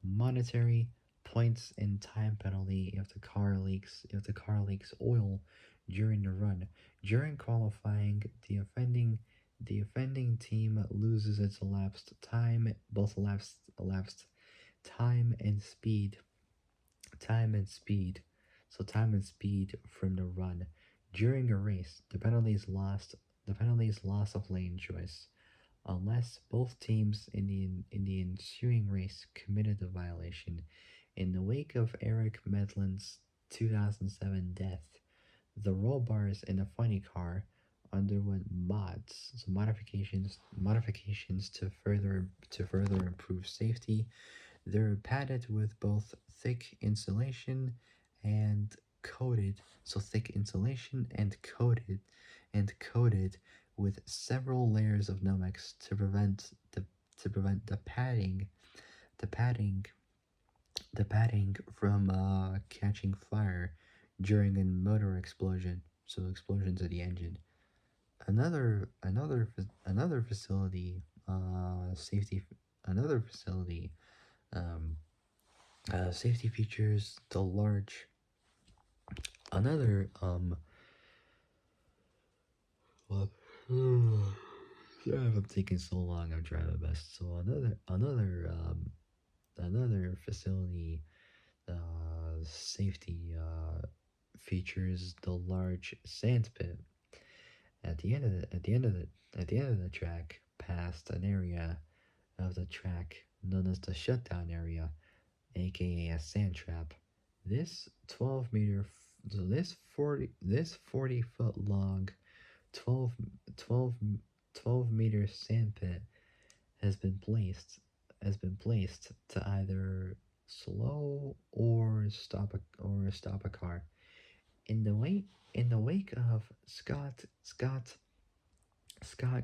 monetary points and time penalty if the car leaks oil during the run. During qualifying, the offending team loses its elapsed time and speed time and speed from the run. During a race, the penalty is loss of lane choice, unless both teams in the ensuing race committed the violation. In the wake of Eric Medlin's 2007 death, the roll bars in the funny car underwent modifications to further improve safety. They're padded with both thick insulation and thick insulation and coated with several layers of Nomex to prevent the padding the padding from catching fire during a motor explosion. So explosions of the engine. Another facility safety another facility Um, Safety features: the large. Another Well, sorry if I'm taking so long. I'm trying my best. So another facility safety features the large sand pit at the end of the track, past an area of the track known as the shutdown area, aka a sand trap. This 12 meter, so this 40-foot long 12, 12, 12-meter sand pit has been placed to either slow or stop a car. In the wake of Scott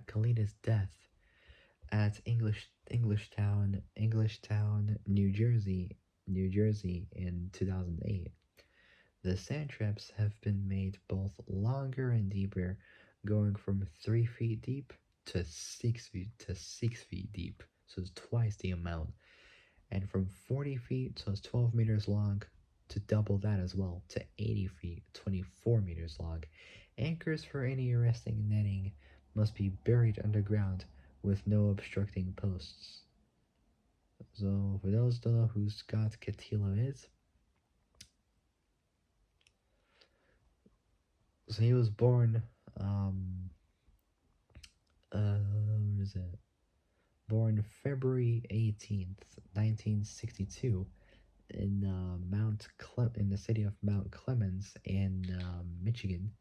Kalita's death at Englishtown, New Jersey in 2008, the sand traps have been made both longer and deeper, going from 3 feet deep to 6 feet deep, so it's twice the amount, and from 40 feet, so it's 12 meters long, to double that as well, to 80 feet, 24 meters long. Anchors for any arresting netting must be buried underground with no obstructing posts. So, for those who don't know who Scott Catillo is, so he was born, what is it? Born February 18th, 1962, in in the city of Mount Clemens in Michigan.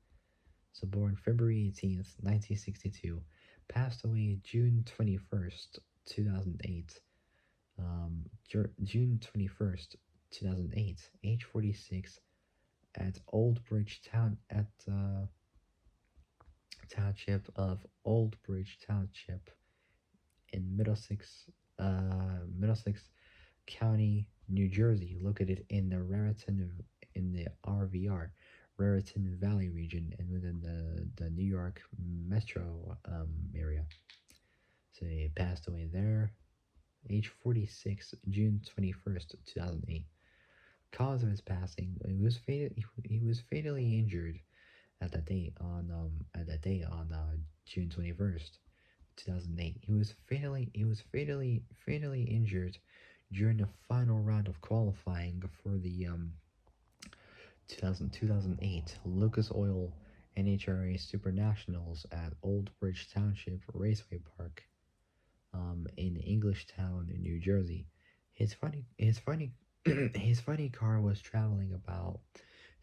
So born February 18th, 1962, passed away June 21st, 2008. June 21st, 2008, age 46, at Old Bridge Town at township of Old Bridge Township in Middlesex County, New Jersey, located in the RVR, Raritan Valley region, and within the New York metro area. So he passed away there, age 46, June 21st, 2008. Cause of his passing: he was fatally injured at that date on June 21st, 2008. He was fatally injured during the final round of qualifying for the 2008 Lucas Oil NHRA Super Nationals at Old Bridge Township Raceway Park in Englishtown, New Jersey. His funny car was traveling about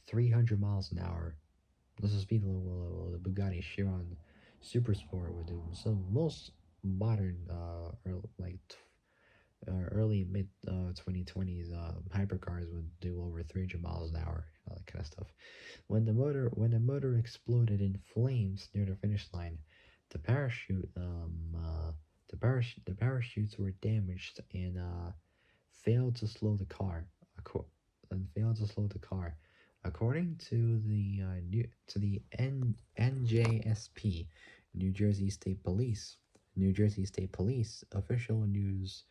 300 miles an hour. This is speed level the Bugatti Chiron Super Sport would do. So most modern early mid 2020s hypercars would do over 300 miles an hour, that kind of stuff. When the motor exploded in flames near the finish line, the the parachutes were damaged and failed to slow the car. Failed to slow the car. According to the NJSP, New Jersey State Police official news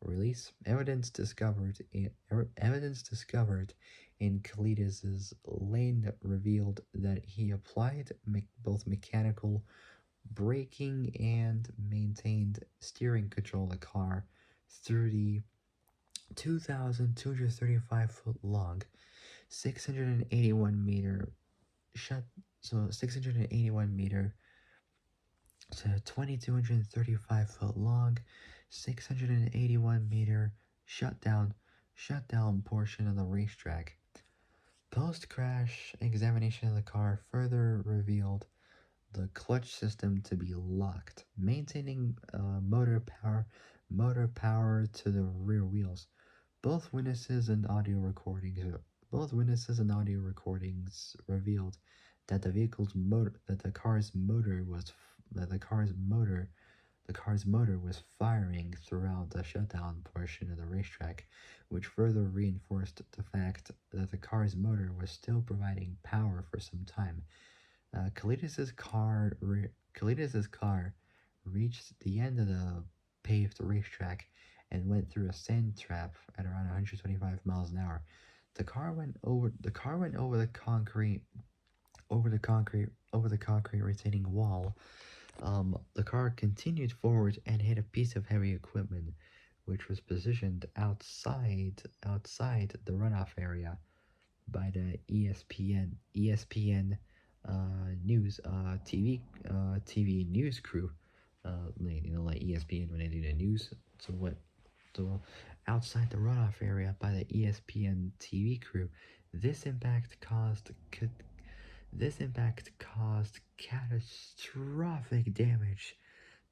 release, evidence discovered in Kalidas' lane revealed that he applied both mechanical braking and maintained steering control of the car through the 2,235 foot long, 681 meter shut. So 681 meter to 2,235 foot long, 681 meter shutdown portion of the racetrack. Post crash examination of the car further revealed the clutch system to be locked, maintaining motor power to the rear wheels. Both witnesses and audio recordings revealed that the car's motor was firing throughout the shutdown portion of the racetrack, which further reinforced the fact that the car's motor was still providing power for some time. Kalidas' car reached the end of the paved racetrack and went through a sand trap at around 125 miles an hour. The car went over the concrete over the concrete retaining wall. The car continued forward and hit a piece of heavy equipment, which was positioned outside the runoff area by the ESPN news TV news crew. Like ESPN when they do the news. So what? So outside the runoff area by the ESPN TV crew, this impact caused this impact caused catastrophic damage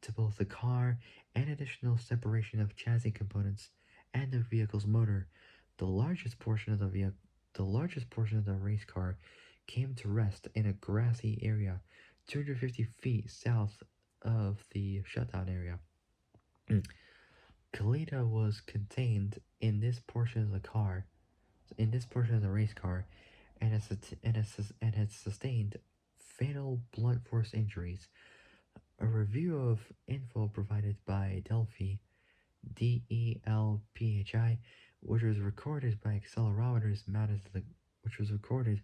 to both the car and additional separation of chassis components and the vehicle's motor. The largest portion of the race car came to rest in a grassy area 250 feet south of the shutdown area. Kalita was contained in this portion of the race car, and had sustained fatal blunt force injuries. A review of info provided by Delphi, DELPHI, which was recorded by accelerometers mounted to the which was recorded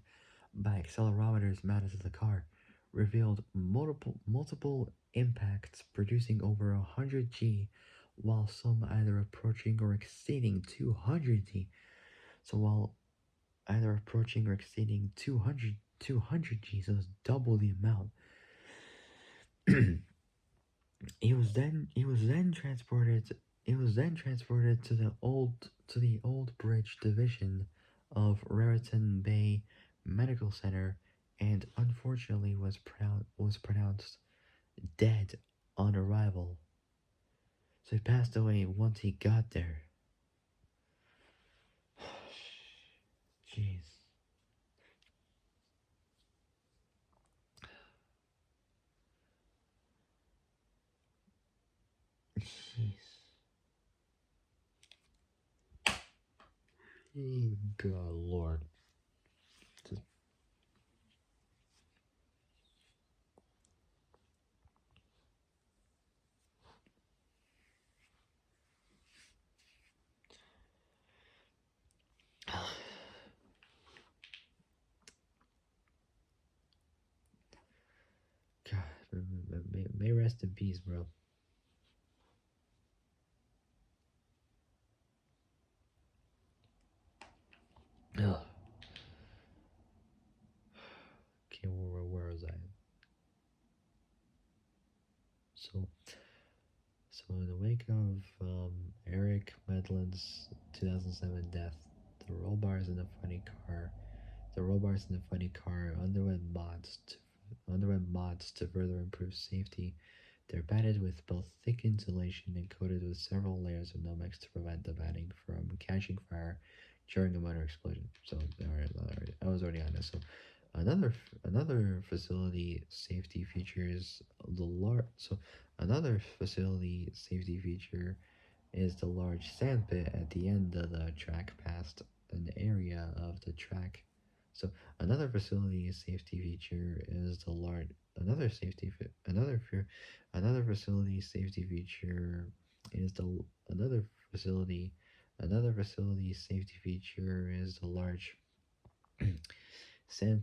by accelerometers mounted to the car, revealed multiple impacts producing over 100 G, while some either approaching or exceeding 200 G. So while either approaching or exceeding 200 G, so it's double the amount. He was then transported to the old bridge division of Raritan Bay Medical Center, and unfortunately was pronounced dead on arrival. So he passed away once he got there. Jeez. Jeez. God Lord. Just, God, may rest in peace, bro. Ugh. Okay, where was I? So, so in the wake of Eric Medlin's 2007 death, the roll bars in the funny car, the roll bars in the funny car underwent mods to further improve safety. They're batted with both thick insulation and coated with several layers of Nomex to prevent the batting from catching fire during a motor explosion. So, alright, I was already on this. So, another facility safety features the large. So, another facility safety feature is the large sandpit at the end of the track past an area of the track. So another facility safety feature is the large another safety fi- another facility safety feature is the another facility another facility safety feature is the large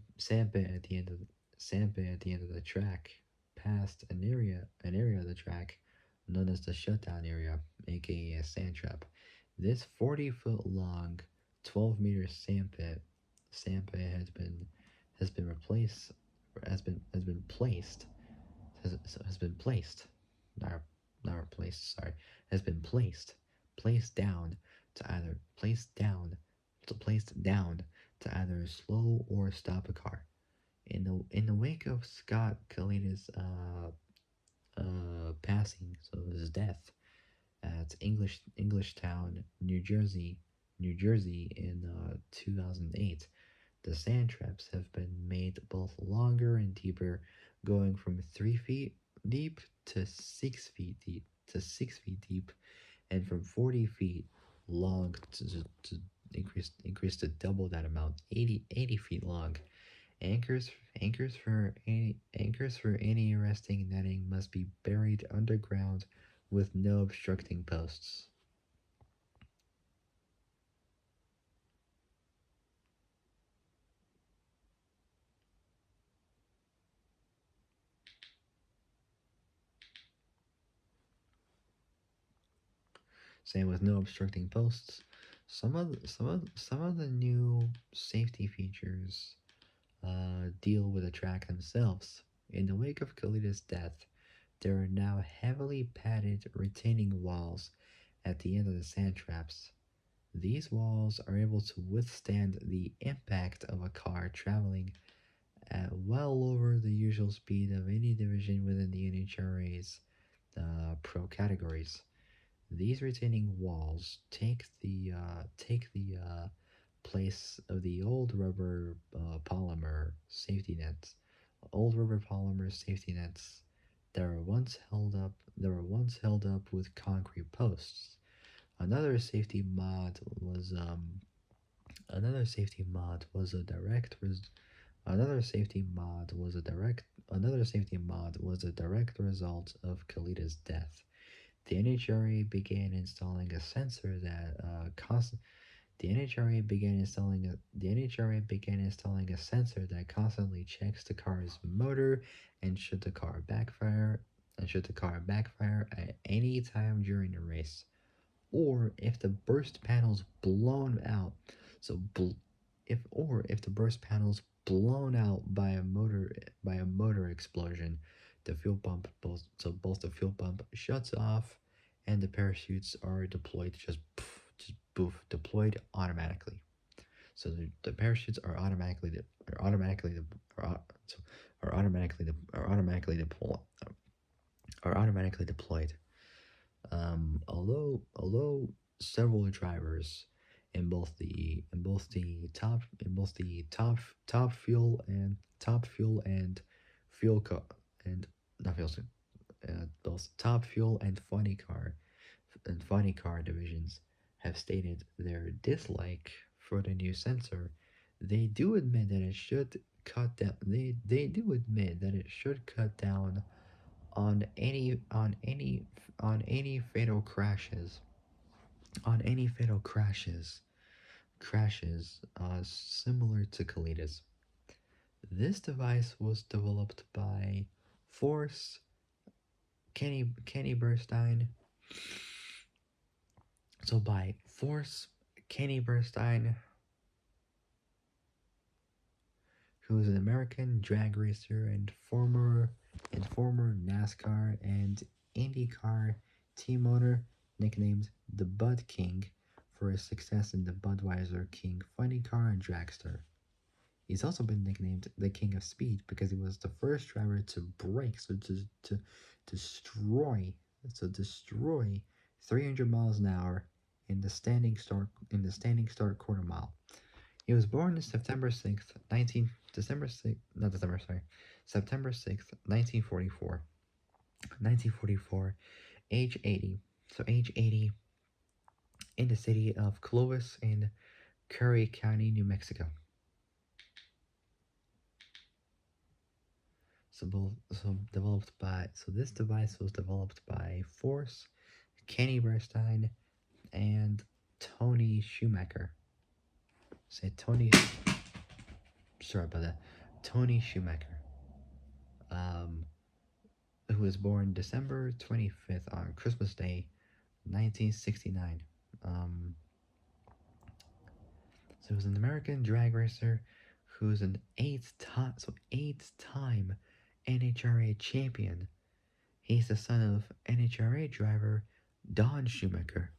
sandpit at the end of the track past an area of the track known as the shutdown area, aka a sand trap. This 40-foot long, 12-meter sandpit has been replaced has been placed not not replaced, sorry, has been placed down placed down to either slow or stop a car. In the wake of Scott Kalita's passing, so his death at Englishtown, New Jersey in 2008, the sand traps have been made both longer and deeper, going from 3 feet deep to 6 feet deep and from 40 feet long to increase to double that amount, 80 feet long. Anchors for any resting netting must be buried underground with no obstructing posts. Same with no obstructing posts. Some of the new safety features deal with the track themselves. In the wake of Kalita's death, there are now heavily padded retaining walls at the end of the sand traps. These walls are able to withstand the impact of a car traveling at well over the usual speed of any division within the NHRA's pro categories. These retaining walls take the place of the old rubber polymer safety nets that were once held up with concrete posts. Another safety mod was another safety mod was a direct res- another safety mod was a direct result of Kalita's death. The NHRA began installing a sensor that the NHRA began installing a sensor that constantly checks the car's motor and should the car backfire at any time during the race, or if the burst panel's blown out. So if the burst panel's blown out by a motor explosion, both the fuel pump shuts off and the parachutes are deployed just boof deployed automatically. So the parachutes are, so are automatically deployed. Although several drivers in both the top fuel and fuel co- and not fuel both top fuel and funny car divisions have stated their dislike for the new sensor, they do admit that it should cut down. They do admit that it should cut down on on any fatal crashes on any fatal crashes similar to Kalidas. This device was developed by Force Kenny Burstein. So by Force Kenny Burstein, who is an American drag racer and former NASCAR and IndyCar team owner, nicknamed the Bud King for his success in the Budweiser King Funny Car and Dragster. He's also been nicknamed the King of Speed because he was the first driver to break, to destroy, destroy 300 miles an hour in the standing start quarter mile. He was born September 6th, 19 December 6th, not December, sorry, September 6th, 1944. 1944, age 80. So age 80 in the city of Clovis in Curry County, New Mexico. So this device was developed by Force, Kenny Burstein, and Tony Schumacher. Say Tony. Sorry about that. Tony Schumacher. Um, who was born December 25th on Christmas Day, 1969. Um, so he was an American drag racer who's an eight-time NHRA champion. He's the son of NHRA driver Don Schumacher.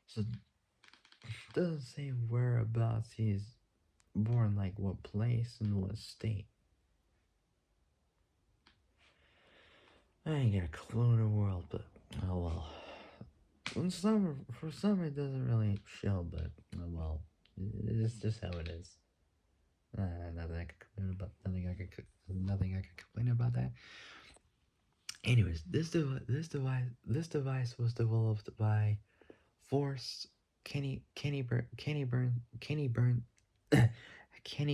So it doesn't say whereabouts he's born, like what place and what state. I ain't got a clue in the world, but oh well. For some it doesn't really show, but oh well. It's just how it is. Nothing I could complain about that. Anyways, this device was developed by Force Kenny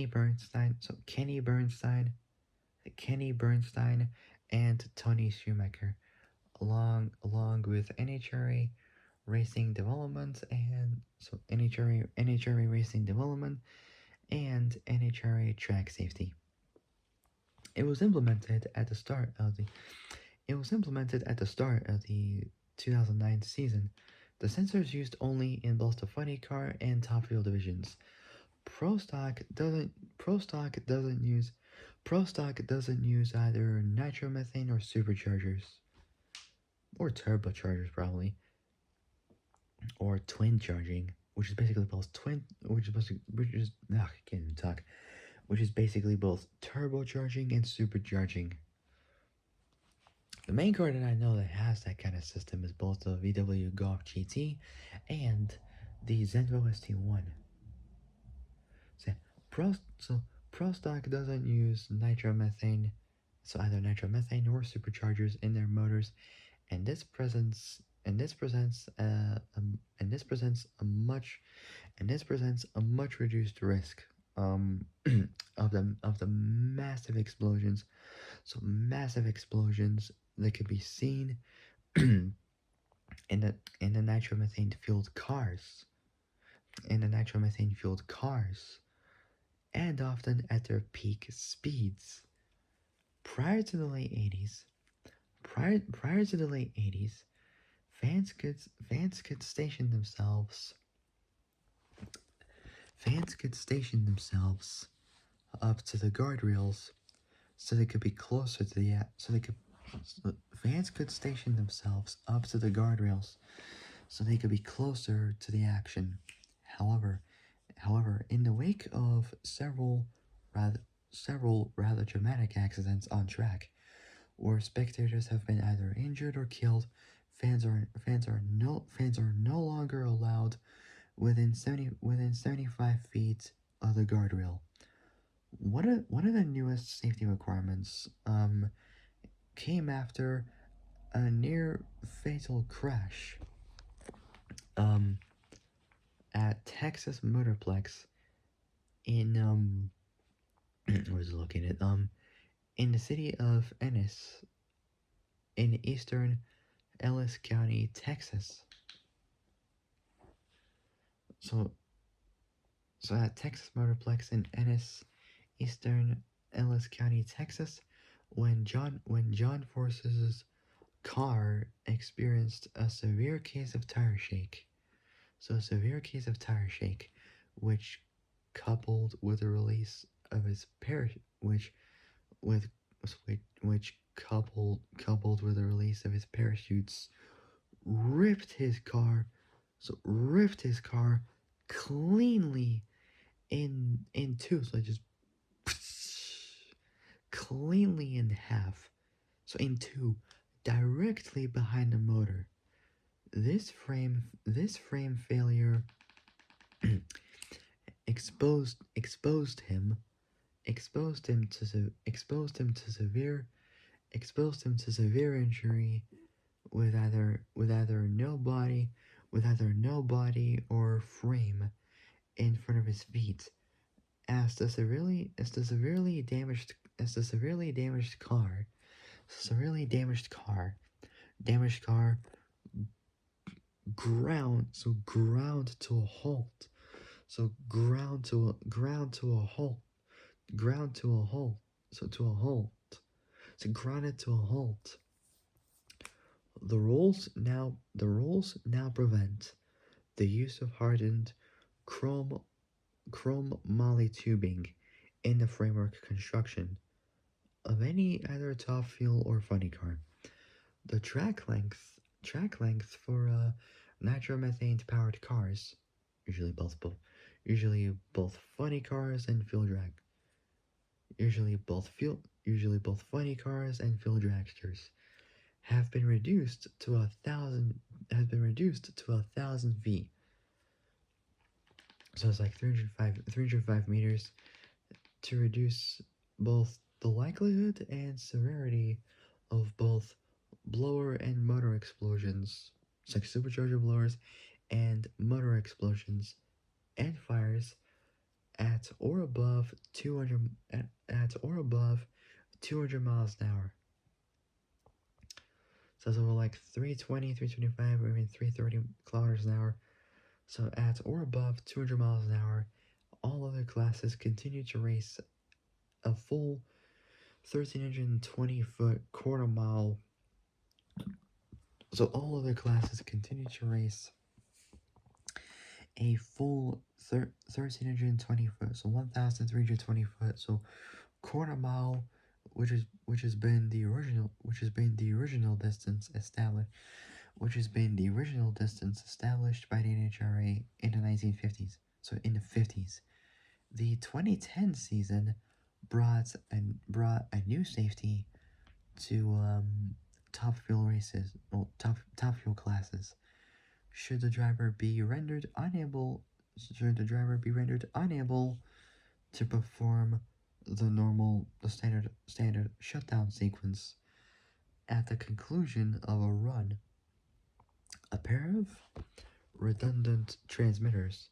Bernstein. So Kenny Bernstein and Tony Schumacher, along with NHRA Racing Development and so NHRA Racing Development and NHRA Track Safety. It was implemented at the start of the It was implemented at the start of the 2009 season. The sensors used only in both the funny car and top fuel divisions. Pro stock doesn't use either nitromethane or superchargers or turbochargers probably or twin charging, which is basically both twin which is I can't even talk, which is basically both turbocharging and supercharging. The main car that I know that has that kind of system is both the VW Golf GT and the Zenvo ST1. So so Pro Stock doesn't use nitromethane, so either nitromethane or superchargers in their motors, and this presents a much reduced risk of the massive explosions. So massive explosions that could be seen in the nitromethane fueled cars, and often at their peak speeds. Prior to the late 80s, prior to the late 80s, fans could station themselves. Fans could station themselves up to the guardrails so they could be closer to the fans could station themselves up to the guardrails so they could be closer to the action. However, in the wake of several rather dramatic accidents on track, where spectators have been either injured or killed, fans are no longer allowed within 75 feet of the guardrail. One of the newest safety requirements came after a near fatal crash at Texas Motorplex in where is it located? In the city of Ennis in eastern Ellis County, Texas. So at Texas Motorplex in Ennis, eastern Ellis County, Texas, when John Force's car experienced a severe case of tire shake. So a severe case of tire shake, which coupled with the release of his parachute, with which coupled with the release of his parachutes, ripped his car cleanly in two. So just cleanly in half. So in two, directly behind the motor. This frame failure exposed him to severe injury with either no body or frame in front of his feet, as the severely damaged car ground to a halt. So ground to a halt. So to a halt. So grounded to a halt. The rules now prevent the use of hardened chrome moly tubing in the framework construction of any either top fuel or funny car. The track length for nitromethane powered cars, usually both funny cars and fuel drag, usually both funny cars and fuel dragsters, have been reduced to 1,000 feet. So it's like 305 meters to reduce both the likelihood and severity of both blower and motor explosions, it's like supercharger blowers and motor explosions and fires at or above 200 miles an hour. So it's over like 320, 325, or even 330 kilometers an hour. So at or above 200 miles an hour, all other classes continue to race a full 1,320-foot quarter mile. So all other classes continue to race a full 1,320 foot, so 1,320 foot, so quarter mile, which has been the original distance established, by the NHRA in the 1950s. So in the 50s, the 2010 season brought a new safety to top fuel races, well, top fuel classes. Should the driver be rendered unable, to perform the standard shutdown sequence at the conclusion of a run, a pair of redundant transmitters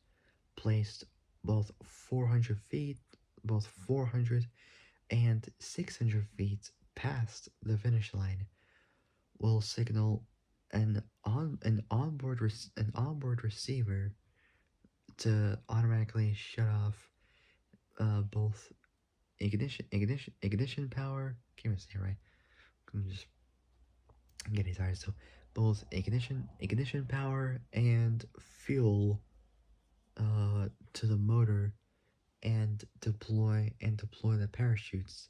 placed both 400 and 600 feet past the finish line will signal an onboard receiver to automatically shut off both ignition power. Can't even say it right. I'm just getting tired. So both ignition power and fuel to the motor, and deploy the parachutes.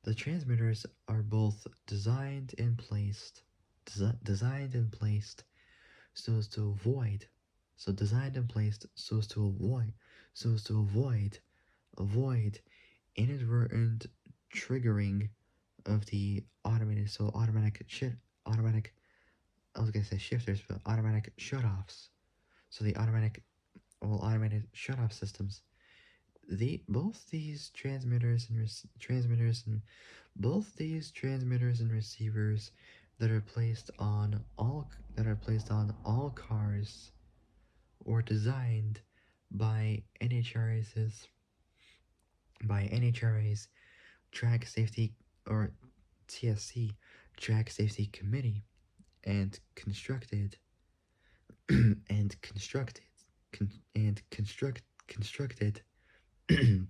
The transmitters are both designed and placed so as to avoid so designed and placed so as to avoid inadvertent triggering of the automatic I was gonna say shifters, but automatic shutoffs. So the automated shutoff systems. Both these transmitters and receivers that are placed on all cars or designed by NHRA's Track Safety, or TSC, Track Safety Committee, and constructed and constructed con- and constructed and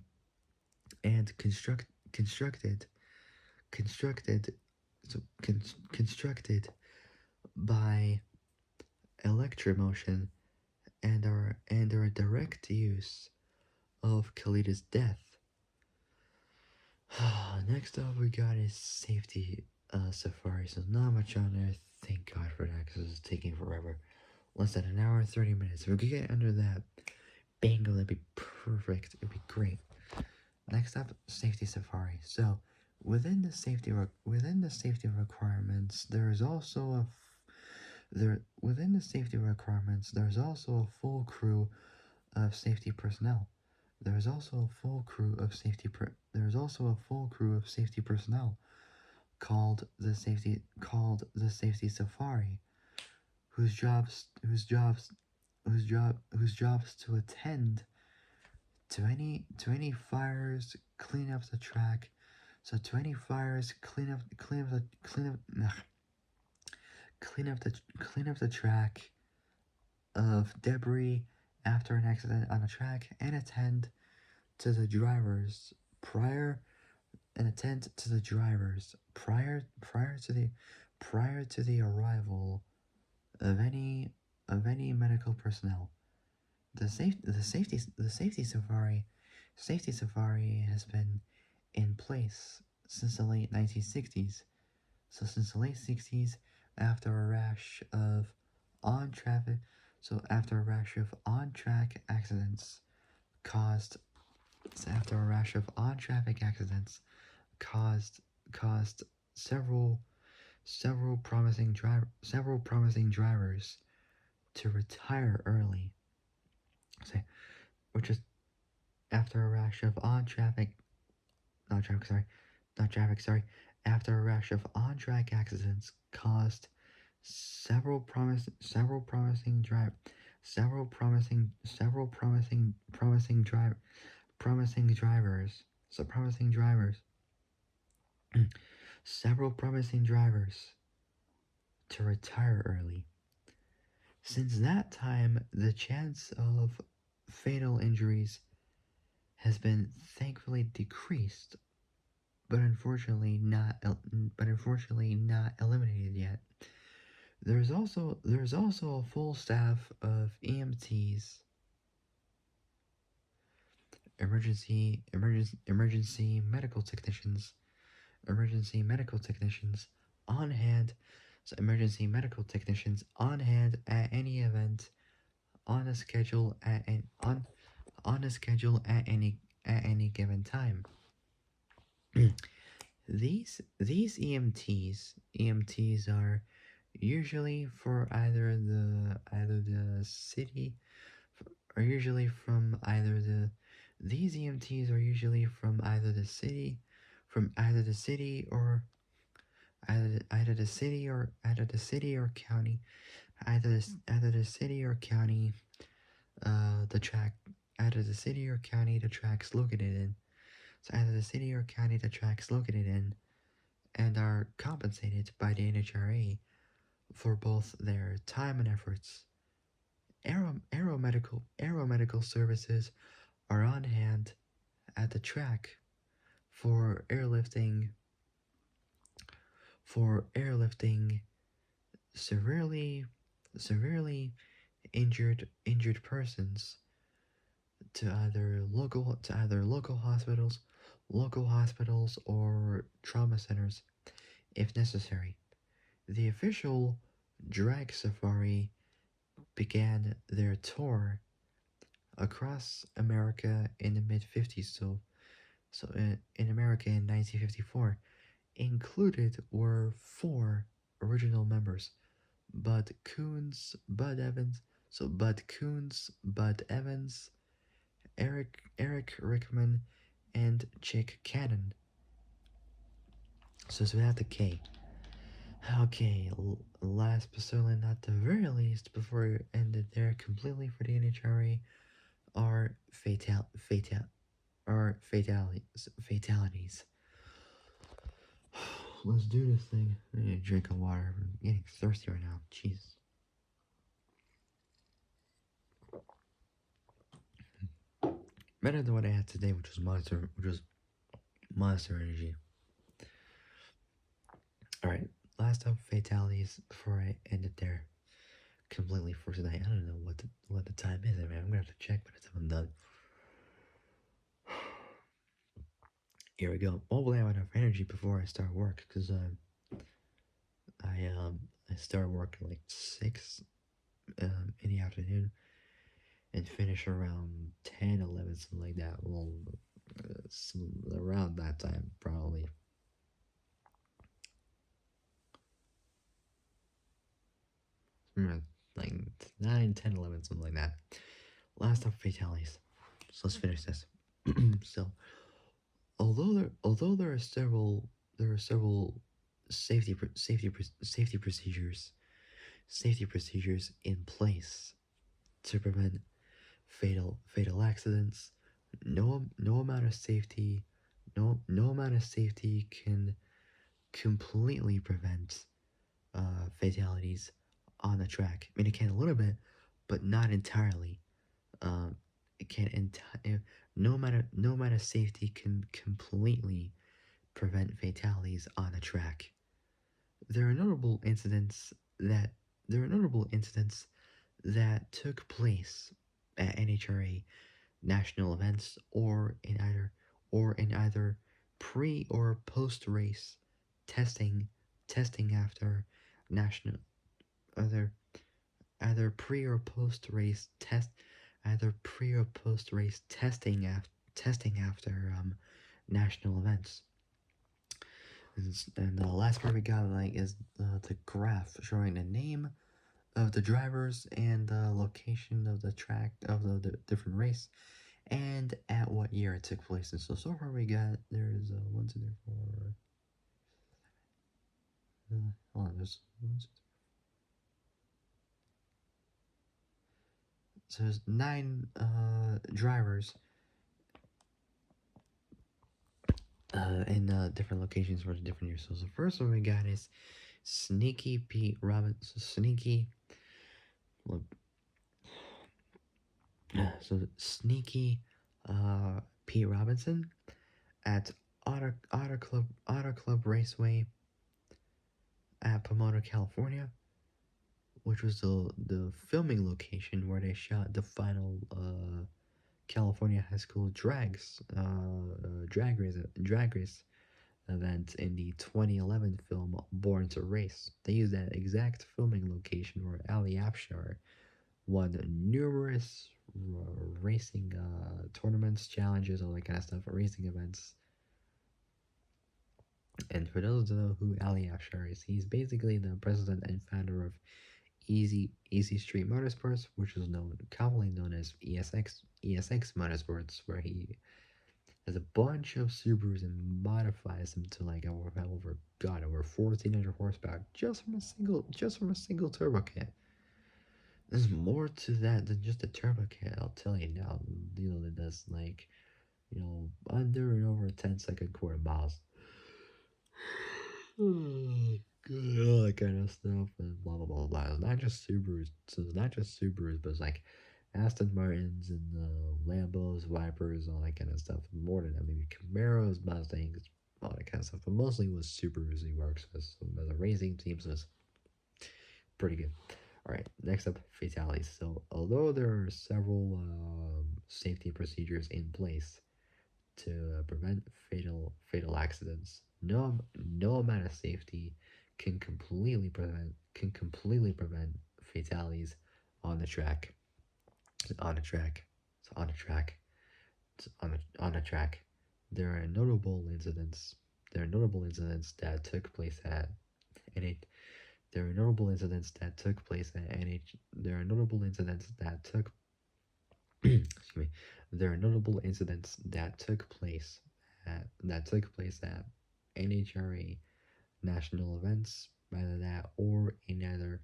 constructed so constructed by electromotion, and are a direct use of Khalid's death. Next up, we got a safety safari. So not much on there. Thank God for that, because it's taking forever. Less than an hour and 30 minutes. If we could get under that, bingo, that'd be perfect. It'd be great. Next up, safety safari. So within the safety requirements, there is also a full crew of safety personnel. There is also a full crew of safety personnel called the safety safari, whose jobs to attend to any fires, clean up the track. So to any fires, clean up the track of debris after an accident on the track, and attend to the drivers prior to the arrival of any medical personnel. The safety safari has been in place since the late 1960s. So since the late 60s, after a rash of on traffic, on track accidents caused caused several promising drivers to retire early. Say, which is after a rash of on traffic, not traffic, sorry, not traffic, sorry, after a rash of on track accidents caused several promising drive, several promising drivers. So promising drivers. Several promising drivers to retire early. Since that time, the chance of fatal injuries has been thankfully decreased, but unfortunately not eliminated yet. There's also a full staff of EMTs, emergency medical technicians, emergency medical technicians on hand. So emergency medical technicians on hand at any event, on a schedule on a schedule at any given time. These EMTs are usually for either the city, or usually from either the these EMTs are usually from either the city or either the city or county, either the city or county, the track either the city or county the track's located in. So either the city or county the track's located in, and are compensated by the NHRA for both their time and efforts. Aeromedical services are on hand at the track for airlifting severely severely injured persons to either local hospitals or trauma centers if necessary. The official drag safari began their tour across America in the mid 50s. In America in 1954, included were four original members: Bud Coons, Bud Evans, Eric Rickman, and Chick Cannon. So it's without the K. Okay, last but certainly not the very least, before we ended there completely for the NHRA, are fatalities. Let's do this thing. I need a drink of water. I'm getting thirsty right now. Jeez. Better than what I had today, which was monster energy. All right, last up fatalities before I end it there completely for tonight. I don't know what the time is. I mean, I'm gonna have to check by the time I'm done. Here we go. Hopefully, I have enough energy before I start work, because I start work at like 6 in the afternoon and finish around 10, 11, something like that. Well, around that time probably. Like 9, 10, 11, something like that. Last up, fatalities. So let's finish this. So, although there are several safety procedures in place to prevent fatal accidents. No amount of safety, no amount of safety can completely prevent fatalities on the track. I mean, it can a little bit, but not entirely. It can no amount of safety can completely prevent fatalities on a track. There are notable incidents that there are notable incidents that took place at NHRA national events, or in either pre or post race testing after national either either pre or post race test either pre or post race testing after national events. And the last part we got is the graph showing the name of the drivers and the location of the track of the different race, and at what year it took place. And so far we got there's 1, 2, 3, 4. Hold on, there's 1, 2, 3. So there's 9 drivers in different locations for the different years. So the first one we got is Sneaky Pete Robinson. Sneaky. Look, so Sneaky Pete Robinson at Auto Club Raceway at Pomona, California, which was the filming location where they shot the final California high school drag race event in the 2011 film Born to Race. They used that exact filming location where Ali Afshar won numerous racing tournaments, challenges, all that kind of stuff, racing events. And for those who don't know who Ali Afshar is, he's basically the president and founder of Easy Street Motorsports, which is commonly known as ESX Motorsports, where he has a bunch of Subarus and modifies them to like over 1400 horsepower just from a single turbo kit. There's more to that than just a turbo kit, I'll tell you now. It does like under and over 10-second quarter miles. Good, all that kind of stuff, and blah blah blah blah. It's not just Subarus, but it's like Aston Martins and Lambos, Vipers, all that kind of stuff. More than that, maybe Camaros, Mustangs, all that kind of stuff. But mostly was Subarus he works with. So the racing teams was pretty good. All right, next up, fatalities. So although there are several safety procedures in place to prevent fatal accidents, no amount of safety can completely prevent fatalities on the track. On the track. So on the track. On the track. There are notable incidents. That took place at NH. There are notable incidents that took place at NH. There are notable incidents that took. Excuse me. There are notable incidents that took place at NHRA national events, either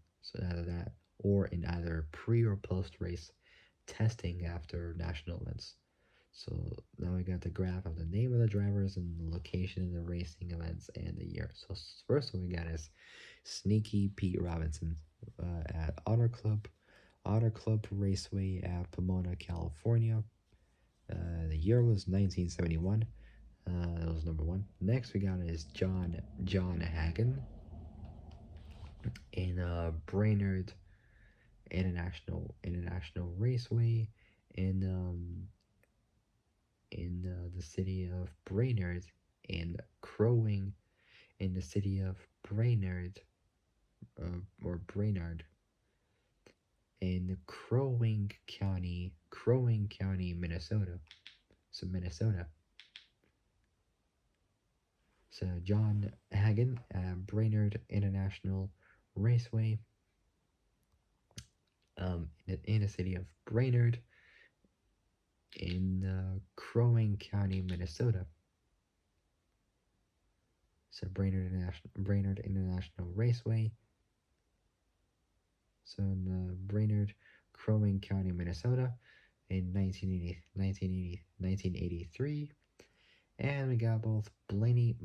in either pre or post race testing after national events. So now we got the graph of the name of the drivers and the location of the racing events and the year. So first one we got is Sneaky Pete Robinson at Auto Club Raceway at Pomona, California. The year was 1971. That was number one. Next we got is John Hagen in Brainerd International Raceway in the city of Brainerd and Crowing in the city of Brainerd or Brainerd in Crowing County, Minnesota. So Minnesota. So John Hagen at Brainerd International Raceway in the city of Brainerd in Crow Wing County, Minnesota. So Brainerd International Raceway. So in Brainerd, Crow Wing County, Minnesota in 1983. And we got both Blaney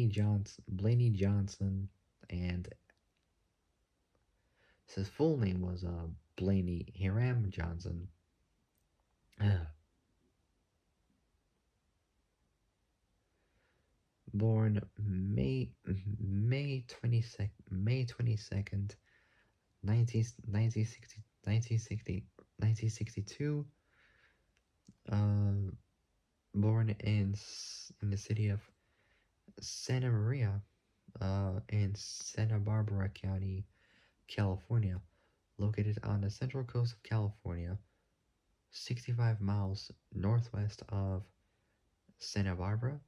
Johnson and his full name was Blaney Hiram Johnson. Born May 22nd, 1962. Born in the city of Santa Maria, in Santa Barbara County, California, located on the central coast of California, 65 miles northwest of Santa Barbara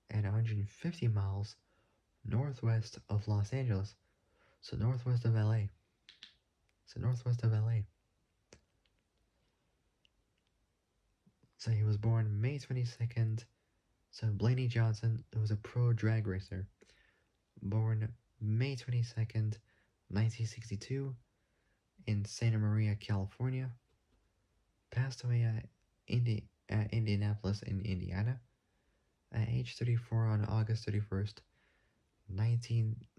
and 150 miles northwest of Los Angeles, so northwest of LA. So he was born May 22nd. So Blaney Johnson was a pro drag racer, born May 22nd, 1962, in Santa Maria, California. Passed away at Indianapolis in Indiana at age 34 on August 31st,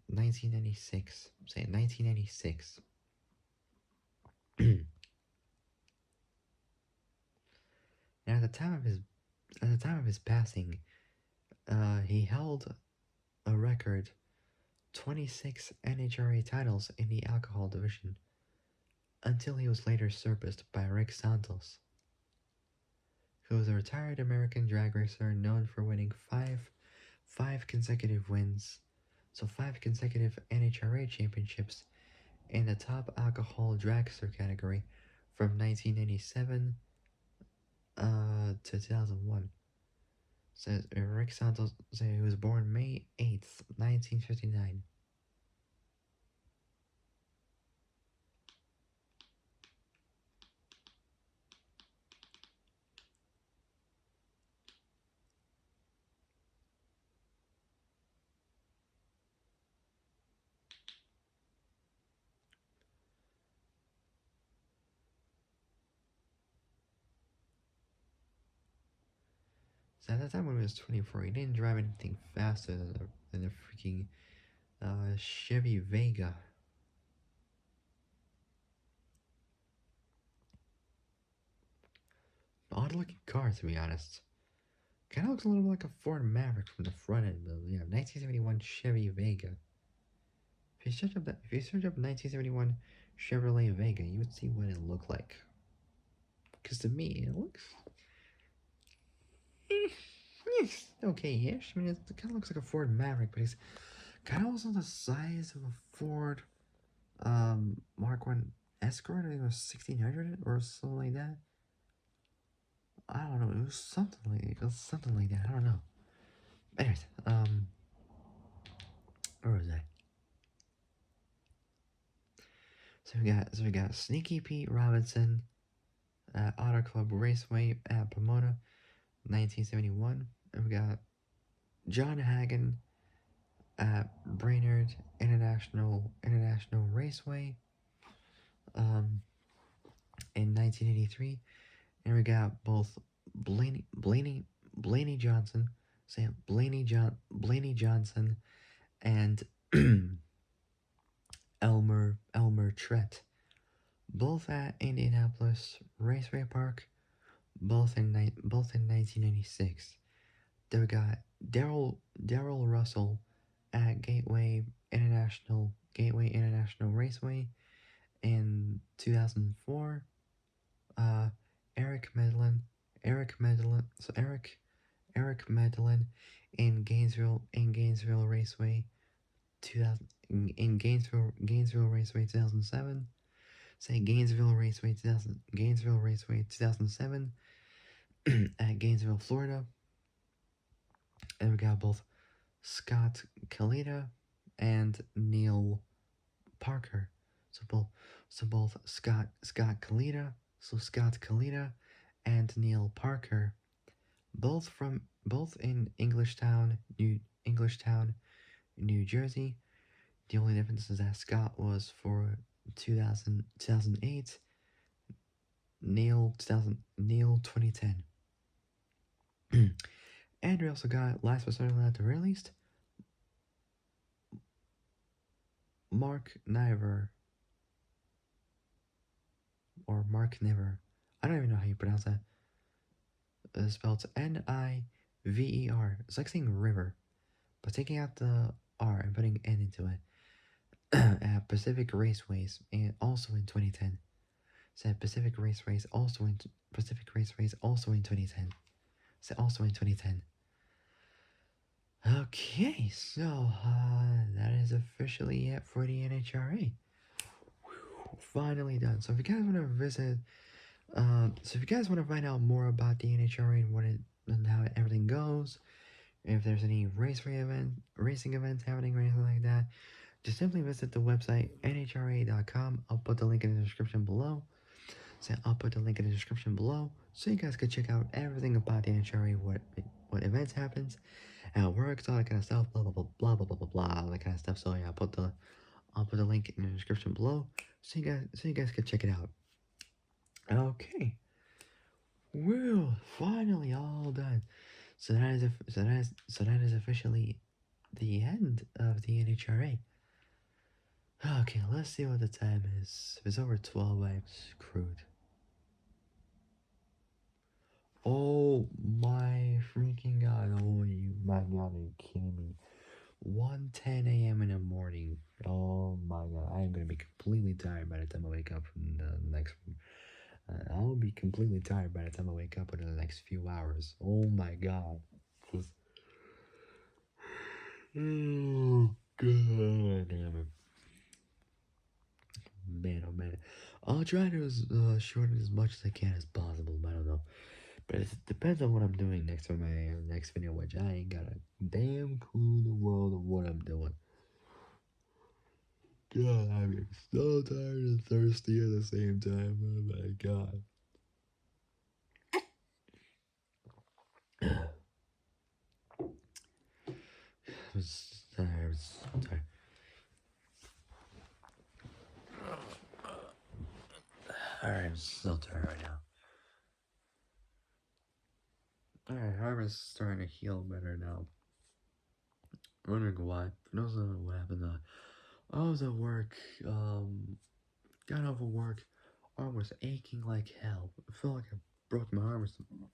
1996. Say 1996. Now, at the time of his passing, he held a record 26 NHRA titles in the alcohol division until he was later surpassed by Rick Santos, who was a retired American drag racer known for winning five consecutive wins, so 5 consecutive NHRA championships in the top alcohol dragster category from 1987 to 2001. Says Rick Santos, he was born May 8th, 1959. So at that time when he was 24, he didn't drive anything faster than a freaking Chevy Vega. Odd looking car, to be honest. Kind of looks a little like a Ford Maverick from the front end, but yeah, 1971 Chevy Vega. If you search up 1971 Chevrolet Vega, you would see what it looked like. Because to me, it looks okay-ish. I mean, it kind of looks like a Ford Maverick, but it's kind of also the size of a Ford Mark 1 Escort. I think it was 1600 or something like that. I don't know. It was something like that. I don't know. Anyways, where was I? So we got Sneaky Pete Robinson at Auto Club Raceway at Pomona, 1971, and we got John Hagen at Brainerd International Raceway, in 1983, and we got both Blaney Johnson, Blaney Johnson, and Elmer Trett, both at Indianapolis Raceway Park, both in 1996. Then we got Daryl Russell at Gateway International Raceway in 2004. Eric Medlin, Eric Medlin in Gainesville Raceway 2000 in Gainesville Raceway 2007. Say Gainesville Raceway 2007 at Gainesville, Florida. And we got both Scott Kalita and Neil Parker. So both Scott Kalita, and Neil Parker, both in Englishtown, New Jersey. The only difference is that Scott was for 2008, Neil 2010. And we also got, last but certainly not the very least, Mark Niver, or Mark Niver. I don't even know how you pronounce that. It's spelled Niver. It's like saying river, but taking out the R and putting N into it. At Pacific Raceways, and also in 2010. Said Pacific Raceways also in 2010. Said also in 2010. Okay, so that is officially it for the NHRA. Finally done. So if you guys want to visit, so if you guys want to find out more about the NHRA and how everything goes, if there's any racing events happening or anything like that, just simply visit the website NHRA.com. I'll put the link in the description below. So I'll put the link in the description below so you guys can check out everything about the NHRA, what events happens, how it works, all that kind of stuff, blah blah blah blah blah blah blah blah, all that kind of stuff. So yeah, I'll put the link in the description below so you guys can check it out. Okay, we're finally all done. So that is officially the end of the NHRA. Okay, let's see what the time is. If it's over 12, I'm screwed. Oh my freaking god. Oh you my god, are you kidding me? 1:10 a.m. in the morning. Oh my god, I am gonna be completely tired by the time I wake up from the next. I'll be completely tired by the time I wake up in the next few hours. Oh my god. Just, oh god damn it. Man, oh man. I'll try to shorten as much as I can as possible, but I don't know. But it depends on what I'm doing next for my next video, which I ain't got a damn clue in the world of what I'm doing. God, I'm so tired and thirsty at the same time. Oh my god. I'm so tired. Alright, I'm so tired right now. Alright, Harvard's starting to heal better now. I'm wondering why. For those don't know what happened, I was at work, got off of work, arm was aching like hell. I felt like I broke my arm or something.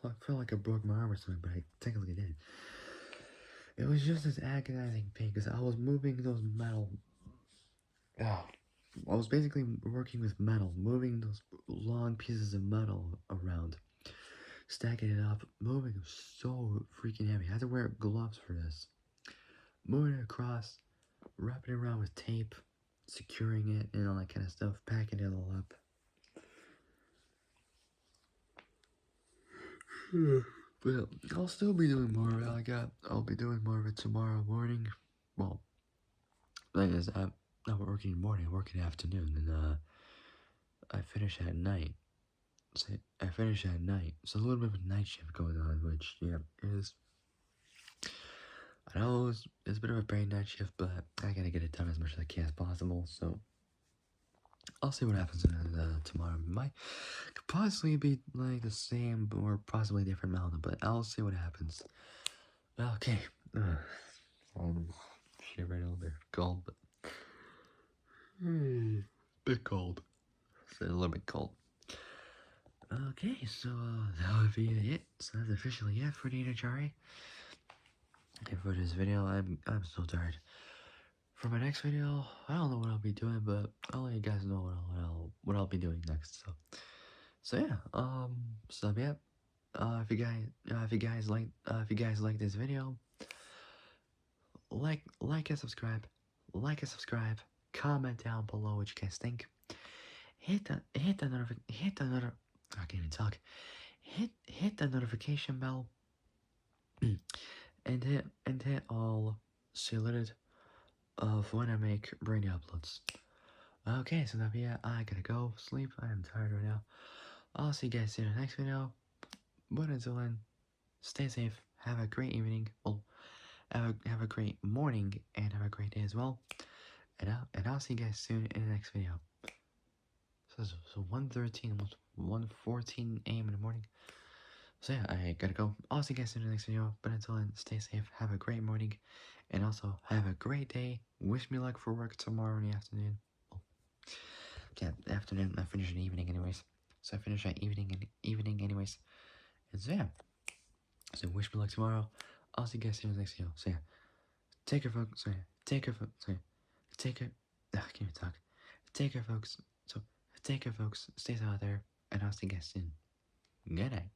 I felt like I broke my arm or something, but I technically didn't. It was just this agonizing pain because I was moving those metal. I was basically working with metal, moving those long pieces of metal around, stacking it up, moving so freaking heavy. I had to wear gloves for this. Moving it across, wrapping it around with tape, securing it, and all that kind of stuff, packing it all up. But I'll still be doing more of it. I'll be doing more of it tomorrow morning. Well, that is, I'm not working in the morning, I work in the afternoon, and I finish at night. So I finish at night. So a little bit of a night shift going on, which, yeah, is, I know it's a bit of a brain night shift, but I gotta get it done as much as I can as possible, so I'll see what happens tomorrow. Could possibly be like the same or possibly different mountain, but I'll see what happens. Okay. I'm shivering a little bit cold, but bit cold. It's a little bit cold. Okay, so that would be it. So that's officially it for the NHRA. And for this video, I'm so tired. For my next video, I don't know what I'll be doing, but I'll let you guys know what I'll be doing next. So yeah, so yeah. If you guys like this video, like and subscribe, comment down below what you guys think. I can't even talk. Hit the notification bell, and hit all saluted of when I make brainy uploads. Okay, so that'll be it. I gotta go sleep. I am tired right now. I'll see you guys in the next video. But until then, stay safe. Have a great evening. Well, have a great morning and have a great day as well. And I'll see you guys soon in the next video. So 1:13, almost 1:14 a.m. in the morning. So yeah, I gotta go. I'll see you guys in the next video. But until then, stay safe. Have a great morning, and also have a great day. Wish me luck for work tomorrow in the afternoon. Well, yeah, afternoon. I finish in the evening anyways. So I finish at evening anyways. And so yeah. So wish me luck tomorrow. I'll see you guys in the next video. So yeah. Take care, folks. Sorry. Take care, folks. Sorry. Take care. I can't even talk. Take care, folks. So, take care, folks. Stay out there, and I'll see you guys soon. Good night.